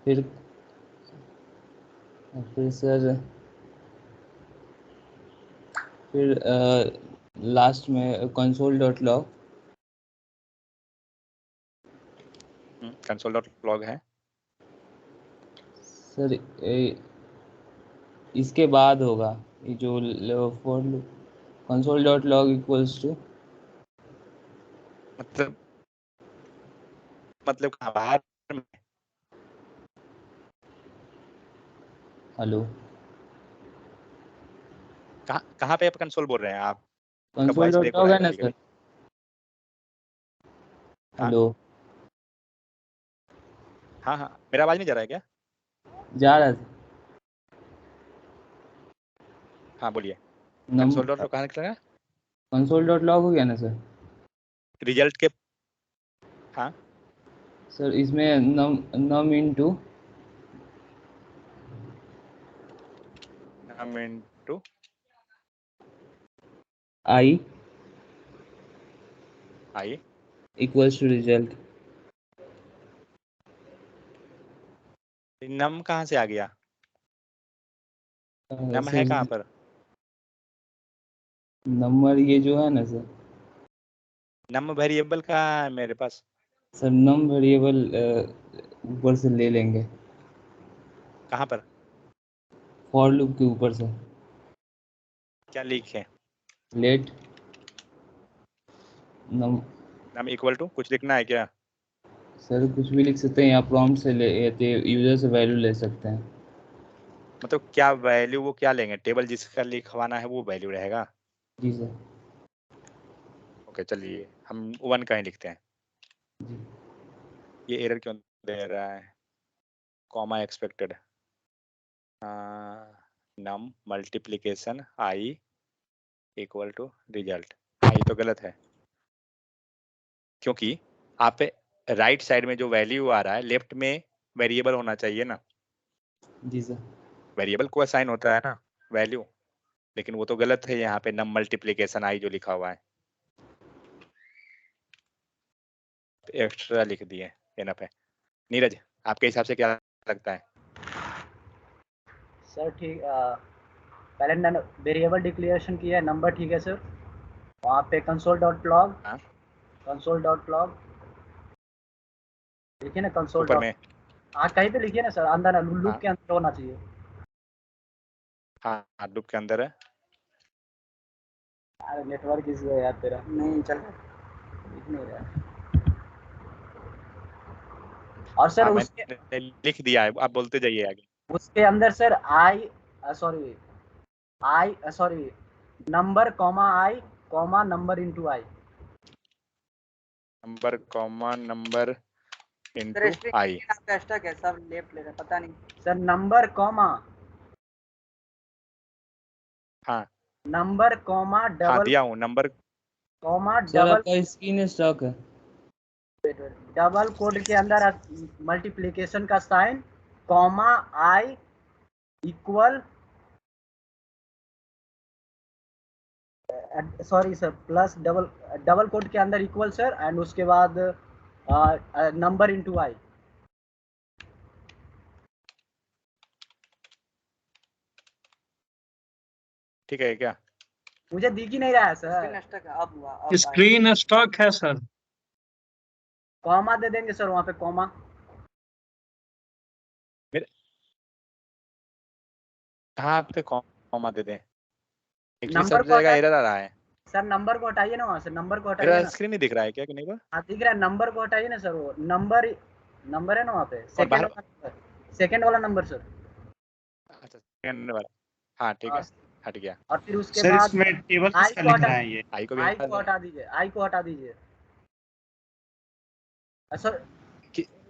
फिर सर फिर लास्ट में console dot log. Console dot log है। सर इसके बाद होगा ये जो for console dot log equals to, मतलब कहाँ बाहर में? हेलो, कहाँ पे आप कंसोल बोल रहे हैं आप? आपका कंसोल वॉइस डॉट ब्रेक हो लॉग रहा है है ना कभी सर? कभी। हाँ हेलो, हाँ हाँ, मेरा आवाज नहीं जा रहा है क्या? जा रहा है हाँ बोलिए। नम कंसोल डॉट कहाँ निकलेगा? कंसोल डॉट लॉग हो गया ना सर? रिजल्ट के, हाँ सर इसमें num into num into I I. Equals to result. Num कहाँ से आ गया? नम है सर कहाँ पर? नंबर ये जो है ना सर, नम वेरिएबल कहाँ है मेरे पास? सर नम वेरिएबल ऊपर से ले लेंगे, कहाँ पर? फॉर लूप के ऊपर से। क्या लिखे? Let num num equal to कुछ लिखना है क्या? सर कुछ भी लिख सकते हैं, या प्रॉम्प्ट से ले यूजर से वैल्यू ले सकते हैं। मतलब क्या वैल्यू, वो क्या लेंगे? टेबल जिसका लिखवाना है वो वैल्यू रहेगा। जी सर। ओके चलिए हम 1 का ही लिखते हैं। जी ये एरर क्यों दे रहा है? Comma expected, num multiplication i equal to result. ये तो गलत है, क्योंकि आप राइट साइड में जो वैल्यू आ रहा है लेफ्ट में वेरिएबल होना चाहिए ना। जी सर। वेरिएबल को असाइन होता है ना वैल्यू, लेकिन वो तो गलत है यहाँ पे नम मल्टीप्लीकेशन आई जो लिखा हुआ है, एक्स्ट्रा लिख दिए, एनफ है। नीरज आपके हिसाब से क्या लगता है? सर ठीक, पहले वेरिएबल डिक्लेरेशन किया है, नंबर ठीक है सर। वहाँ पे कंसोल डॉट लॉग, हाँ कंसोल डॉट लॉग लिखिए ना, कंसोल ऊपर डॉट। में, हाँ कहीं पे लिखिए ना सर, अंदर लूप हाँ के अंदर होना चाहिए। हाँ लूप के अंदर है। अरे नेटवर्क इशू है यार तेरा, नहीं चल रहा, लिख नहीं रहा। और सर हाँ उसके मैंने लिख दिया है, आप बोलते जाइए आगे। उसके अंदर sir I sorry number comma I comma number into I. Number comma number sir into string I. आपका स्टक है, सब लेफ्ट ले रहे हैं, पता नहीं। सर नंबर कॉमा हाँ नंबर कॉमा हाँ डबल दिया हूँ नंबर। कॉमा सर डबल आपका स्क्रीन स्टॉक है। डबल कोड के अंदर मल्टीप्लिकेशन का sign comma I equal sorry sir, plus double quote के अंदर इक्वल सर, एंड उसके बाद नंबर इनटू आई। ठीक है क्या? मुझे दिख ही नहीं रहा है सर। स्क्रीन स्टक अब हुआ, अब आया। स्क्रीन स्टॉक है सर। कॉमा दे देंगे सर वहाँ पे, कॉमा। हाँ आप पे कॉमा दे दें, एक्चुअली नंबर सब को जगह हटाइए एरर आ रहा है। सर, नंबर को हटाइए ना वहाँ से, नंबर को हटाइए मेरा ना। स्क्रीन नहीं दिख रहा है क्या कि नहीं? हाँ दिख रहा है, नंबर को हटाइए ना सर, वो नंबर नंबर है ना वहाँ पे, और सेकंड बाहर वाला नंबर, सेकंड वाला नंबर सर। अच्छा सेकंड वाला, हाँ ठीक हाँ, है, हट गया। और फिर उसके सर बाद इसमें टेबल आई किसका को लिख हटा, रहा है ये? आई को भी आई हटा को दें। हटा दीजिए, आई को हटा दीजिए सर।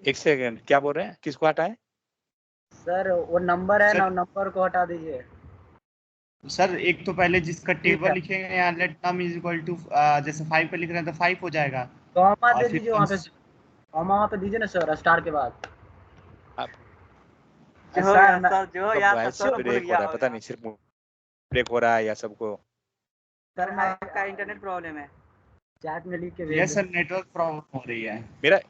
एक सेकंड, क्या बोल रहे हैं, किसको हटाएं? सर वो नंबर है सर- ना, नंबर को हटा दीजिए। सर एक तो पहले जिसका ठीक टेबल है, लिखेंगे यहाँ let num is equal to, जैसे 5 पे लिख रहे हैं तो 5 हो जाएगा। कॉमा और दे फिर दीजिए वहाँ पे, कॉमा वहाँ पे दीजिए ना सर, स्टार के बाद। आप जो सर, यार सर, जो आपका यार वॉइस सब भूल ब्रेक हो गया रहा है, पता होगा। नहीं सिर्फ ब्रेक हो रहा है या सबको। सर मैं आपका इंटरनेट प्रॉब्लम है। चैट में लिख के यस भेज सर, नेटवर्क प्रॉब्लम हो रही है। मेरा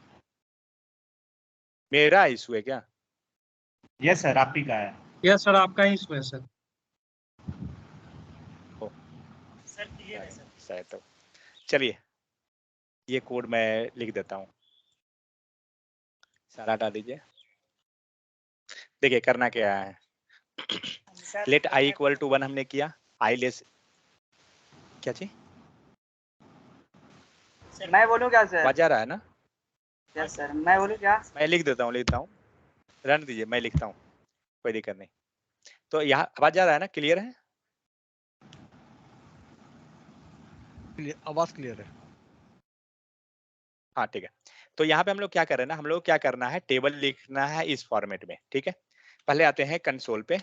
मेरा इशू है क्या? यस सर, आप ही का है। यस सर, आपका ही इशू है सर। शायद तो चलिए ये कोड मैं लिख देता हूँ, सारा हटा दीजिए। देखिए करना क्या है, लेट आई इक्वल टू 1 हमने किया, आई लेस क्या चीज, मैं बोलूँ क्या सर? आवाज आ रहा है ना? यस सर, मैं बोलूँ क्या? मैं लिख देता हूँ, रन दीजिए, मैं लिखता हूँ, कोई दिक्कत नहीं। तो यहाँ आवाज आ रहा है ना, क्लियर है? आवाज क्लियर है। हाँ ठीक है। तो यहाँ पे हम लोग क्या कर रहे हैं ना, हम लोग क्या करना है, टेबल लिखना है इस फॉर्मेट में, ठीक है। पहले आते हैं कंसोल पे,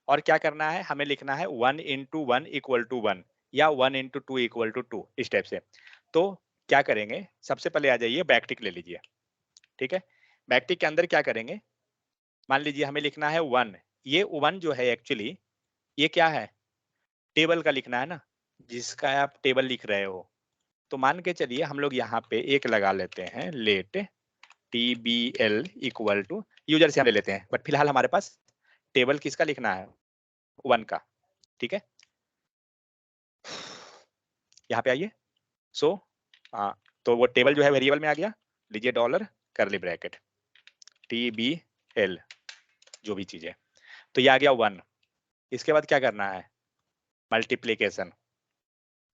और क्या करना है, हमें लिखना है 1 इंटू 1 इक्वल टू 1 या 1 इंटू 2 इक्वल टू 2, इस टाइप से। तो क्या करेंगे, सबसे पहले आ जाइए बैकटिक ले लीजिए, ठीक है। बैकटिक के अंदर क्या करेंगे, मान लीजिए हमें लिखना है 1, ये 1 जो है एक्चुअली ये क्या है, टेबल का लिखना है ना, जिसका आप टेबल लिख रहे हो। तो मान के चलिए हम लोग यहाँ पे एक लगा लेते हैं, let TBL equal to user से हम ले लेते हैं, बट फिलहाल हमारे पास टेबल किसका लिखना है, 1 का, ठीक है। यहाँ पे आइए, सो तो वो टेबल जो है वेरिएबल में आ गया, लीजिए डॉलर करली ब्रैकेट TBL जो भी चीज है, तो ये आ गया 1। इसके बाद क्या करना है, मल्टीप्लीकेशन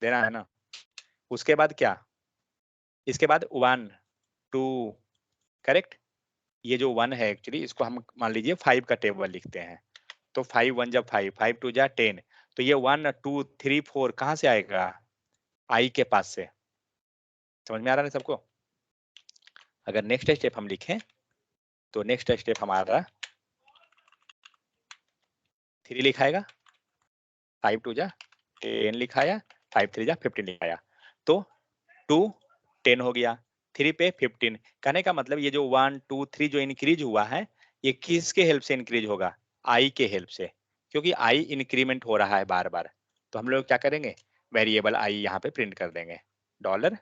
देना है ना, उसके बाद क्या, इसके बाद 1 2, करेक्ट। ये जो 1 है एक्चुअली इसको हम मान लीजिए 5 का टेबल लिखते हैं, तो 5 1 जब 5 5 2 जा 10, तो ये 1 2 3 4 कहाँ से आएगा, आई के पास से। समझ में आ रहा है सबको? अगर नेक्स्ट स्टेप हम लिखें तो नेक्स्ट स्टेप हमारा 3 लिखाएगा, 5 2 जा 10 लिखाया, 5 3 जा 15 लिखाया, तो 2 10 हो गया, 3 पे 15। कहने का मतलब ये जो 1 2 3 जो इंक्रीज हुआ है, ये किसके हेल्प से इंक्रीज होगा, आई के हेल्प से, क्योंकि आई इंक्रीमेंट हो रहा है बार बार। तो हम लोग क्या करेंगे, वेरिएबल आई यहाँ पे प्रिंट कर देंगे, डॉलर,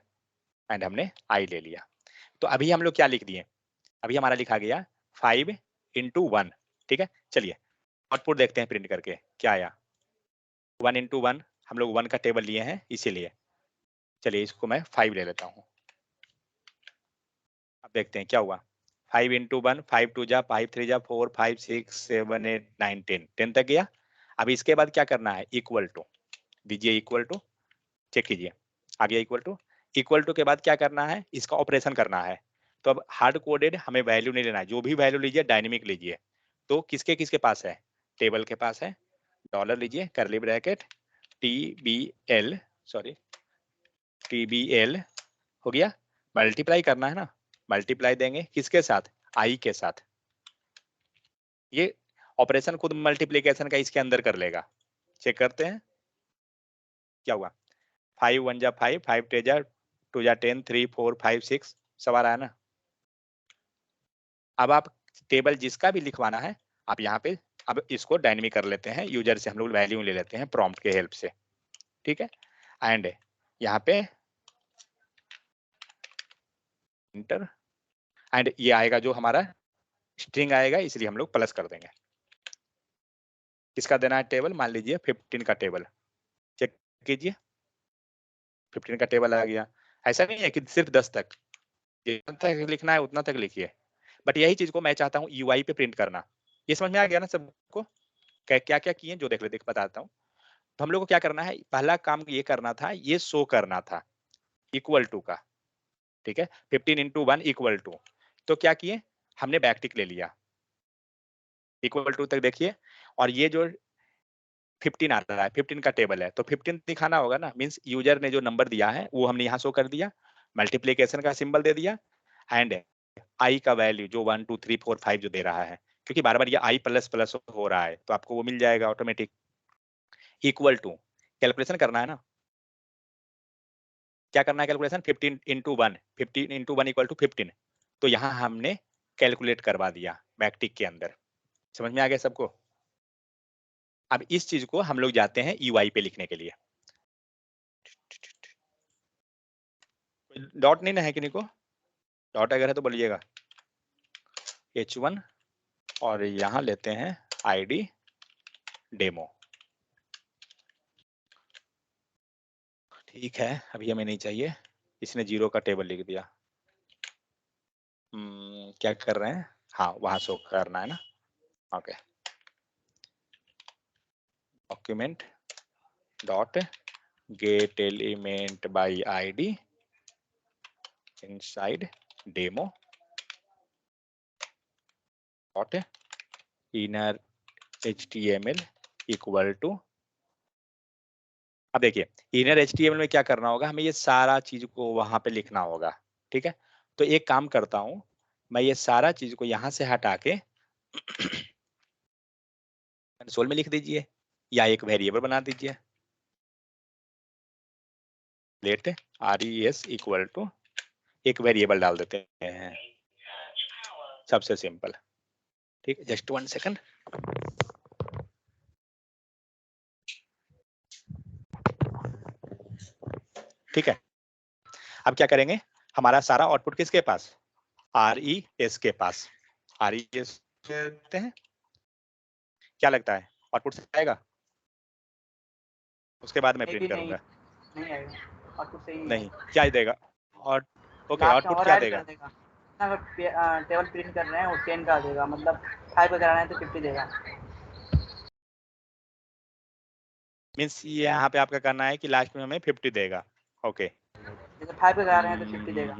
एंड हमने आई ले लिया। तो अभी हम लोग क्या लिख दिए, अभी हमारा लिखा गया 5 इंटू 1, ठीक है। चलिए आउटपुट देखते हैं प्रिंट करके क्या आया, 1 इंटू 1, हम लोग 1 का टेबल लिए हैं इसीलिए। चलिए इसको मैं 5 ले लेता हूँ, अब देखते हैं क्या हुआ, 5 इंटू 1, 5 2 जा 5 3 जा 4 5 6 7 8 9 10, 10 तक गया। अब इसके बाद क्या करना है, इक्वल टू दीजिए, इक्वल टू चेक कीजिए, आ गया इक्वल टू के बाद क्या करना है, इसका ऑपरेशन करना है। तो अब हार्ड कोडेड हमें वैल्यू नहीं लेना है, जो भी वैल्यू लीजिए डायनेमिक लीजिए। तो किसके किसके पास है, टेबल के पास है, डॉलर लीजिए करली ब्रैकेट TBL, सॉरी TBL हो गया, मल्टीप्लाई करना है ना, मल्टीप्लाई देंगे किसके साथ, आई के साथ। ये ऑपरेशन खुद मल्टीप्लीकेशन का इसके अंदर कर लेगा, चेक करते हैं क्या हुआ, 5 1 जा 5 5 2 जा 2 जा 10 3 4 5 6, सब आ रहा है ना। अब आप टेबल जिसका भी लिखवाना है आप यहाँ पे अब इसको डायनेमिक कर लेते हैं, यूजर से हम लोग वैल्यू ले लेते हैं प्रॉम्प्ट के हेल्प से, ठीक है, एंड यहाँ पे इंटर, एंड ये आएगा जो हमारा स्ट्रिंग आएगा, इसलिए हम लोग प्लस कर देंगे। किसका देना है टेबल? मान लीजिए 15 का टेबल, चेक कीजिए 15 का टेबल आ गया। ऐसा नहीं है कि सिर्फ 10 तक, जितना तक लिखना है उतना तक लिखिए, बट यही चीज को मैं चाहता हूँ यूआई पे प्रिंट करना। ये समझ में आ गया ना सबको? क्या क्या किए जो देख ले, देख बताता हूँ। तो हम लोग को क्या करना है, पहला काम ये करना था, ये शो करना था इक्वल टू का, ठीक है, 15 into 1 इक्वल टू। तो क्या किए, हमने बैकटिक ले लिया इक्वल टू तक, देखिए, और ये जो 15 आ रहा है, 15 का टेबल है, तो 15 दिखाना होगा ना, मींस यूजर ने जो नंबर दिया है वो हमने यहाँ शो कर दिया, मल्टीप्लीकेशन का सिंबल दे दिया, एंड आई का वैल्यू जो 1 2 3 4 5 जो दे रहा है, क्योंकि बार बार ये आई प्लस प्लस हो रहा है, तो आपको वो मिल जाएगा ऑटोमेटिक। इक्वल टू कैलकुलेशन करना है ना, क्या करना है calculation, 15 into 1, 15 into 1 equal to 15, तो यहाँ हमने कैलकुलेट करवा दिया बैकटिक के अंदर। समझ में आ गया सबको? अब इस चीज को हम लोग जाते हैं यूआई पे लिखने के लिए। डॉट नहीं ना है किन्हीं को? डॉट अगर है तो बोलिएगा। H1 और यहाँ लेते हैं ID डेमो, ठीक है, अभी हमें नहीं चाहिए, इसने 0 का टेबल लिख दिया। क्या कर रहे हैं, हाँ वहां शो करना है ना, okay, document dot get element by ID inside demo dot inner HTML equal to. अब देखिए इनर HTML में क्या करना होगा, हमें ये सारा चीज को वहां पे लिखना होगा, ठीक है। तो एक काम करता हूं, मैं ये सारा चीज को यहां से हटा के कंसोल में लिख दीजिए, या एक वेरिएबल बना दीजिए, लेट res इक्वल टू, एक वेरिएबल डाल देते हैं, सबसे सिंपल, ठीक है, जस्ट 1 सेकंड। ठीक है, अब क्या करेंगे, हमारा सारा आउटपुट किसके पास, RES के पास, RES देते हैं, क्या लगता है आउटपुट से आएगा? उसके बाद मैं प्रिंट करूंगा। नहीं आएगा, आउटपुट सही नहीं नहीं, क्या देगा? और ओके, लास्ट में आउटपुट क्या ओवरराइड देगा? कर देगा। अगर टेबल प्रिंट कर रहे हैं वो 10 का देगा, मतलब 5 का कराना है तो 50 देगा। मींस ये यहाँ पे आपका करना है कि लास्ट में हमें 50 देगा, ओके। जैसे 5 का करा रहे हैं तो 50 देगा।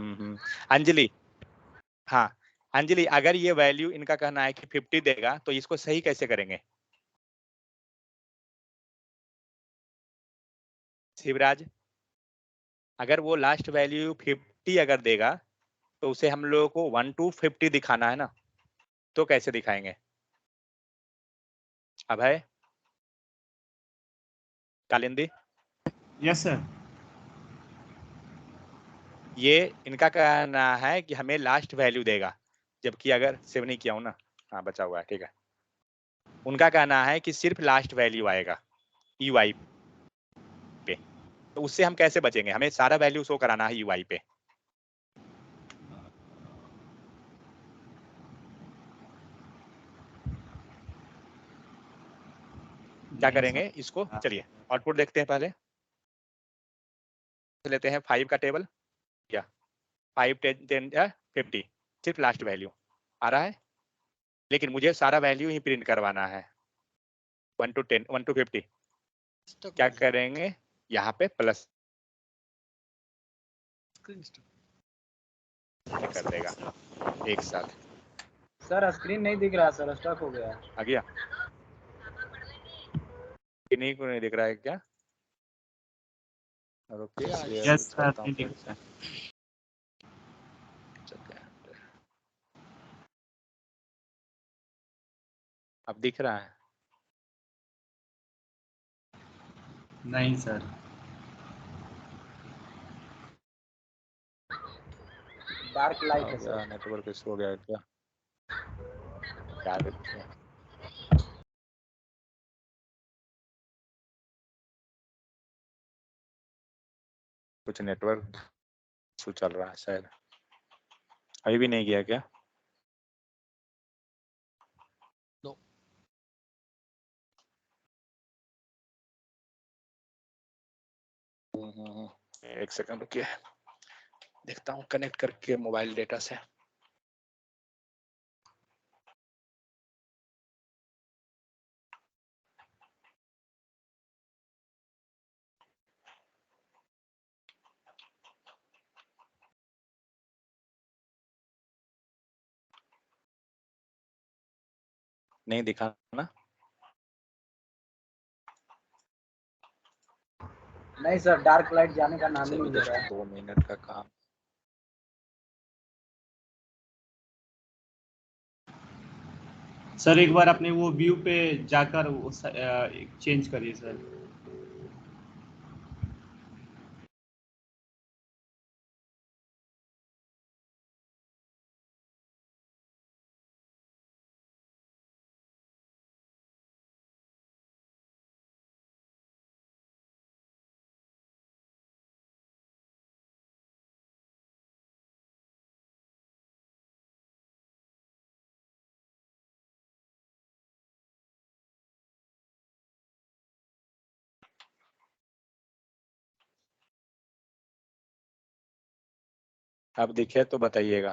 अंजलि, हाँ अंजलि, अगर ये वैल्यू इनका कहना है कि 50 देगा, तो इसको सही कैसे करेंगे? शिवराज, अगर वो लास्ट वैल्यू 50 अगर देगा, तो उसे हम लोगों को 1 to 50 दिखाना है ना, तो कैसे दिखाएंगे? अभय, कालिंदी, यस सर। ये इनका कहना है कि हमें लास्ट वैल्यू देगा, जबकि अगर सेव नहीं किया हूं ना, हाँ बचा हुआ है, ठीक है, उनका कहना है कि सिर्फ लास्ट वैल्यू आएगा यूआई पे, तो उससे हम कैसे बचेंगे, हमें सारा वैल्यू शो कराना है यूआई पे। क्या करेंगे इसको, चलिए आउटपुट देखते हैं पहले, लेते हैं 5 का टेबल, क्या 5 10 10 50, सिर्फ लास्ट वैल्यू आ रहा है, लेकिन मुझे सारा वैल्यू ही प्रिंट करवाना है 1 to 10 1 to 50। क्या करेंगे, यहाँ पे प्लस कर देगा एक साथ। सर स्क्रीन नहीं दिख रहा सर, स्टक हो गया। आ गया, किन्हीं को नहीं दिख रहा है क्या? रुकिए, शेयर यस सर, करता हूं नहीं फिर दिख से। रहा। अब दिख रहा है? नहीं सर। डार्क लाइट है सर। नेटवर्क इशू हो गया क्या? क्या देखते हैं? कुछ नेटवर्क इशू चल रहा है शायद। अभी भी नहीं किया क्या? नो। एक सेकंड रुकिए, देखता हूँ कनेक्ट करके मोबाइल डेटा से। नहीं दिखा ना? नहीं सर, डार्क लाइट जाने का नाम ही चलो नहीं ले जस्ट रहा है। 2 मिनट का काम। सर एक बार अपने वो व्यू पे जाकर वो चेंज करिए सर। अब दिखे तो बताइएगा।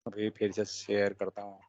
अभी फिर से शेयर करता हूँ।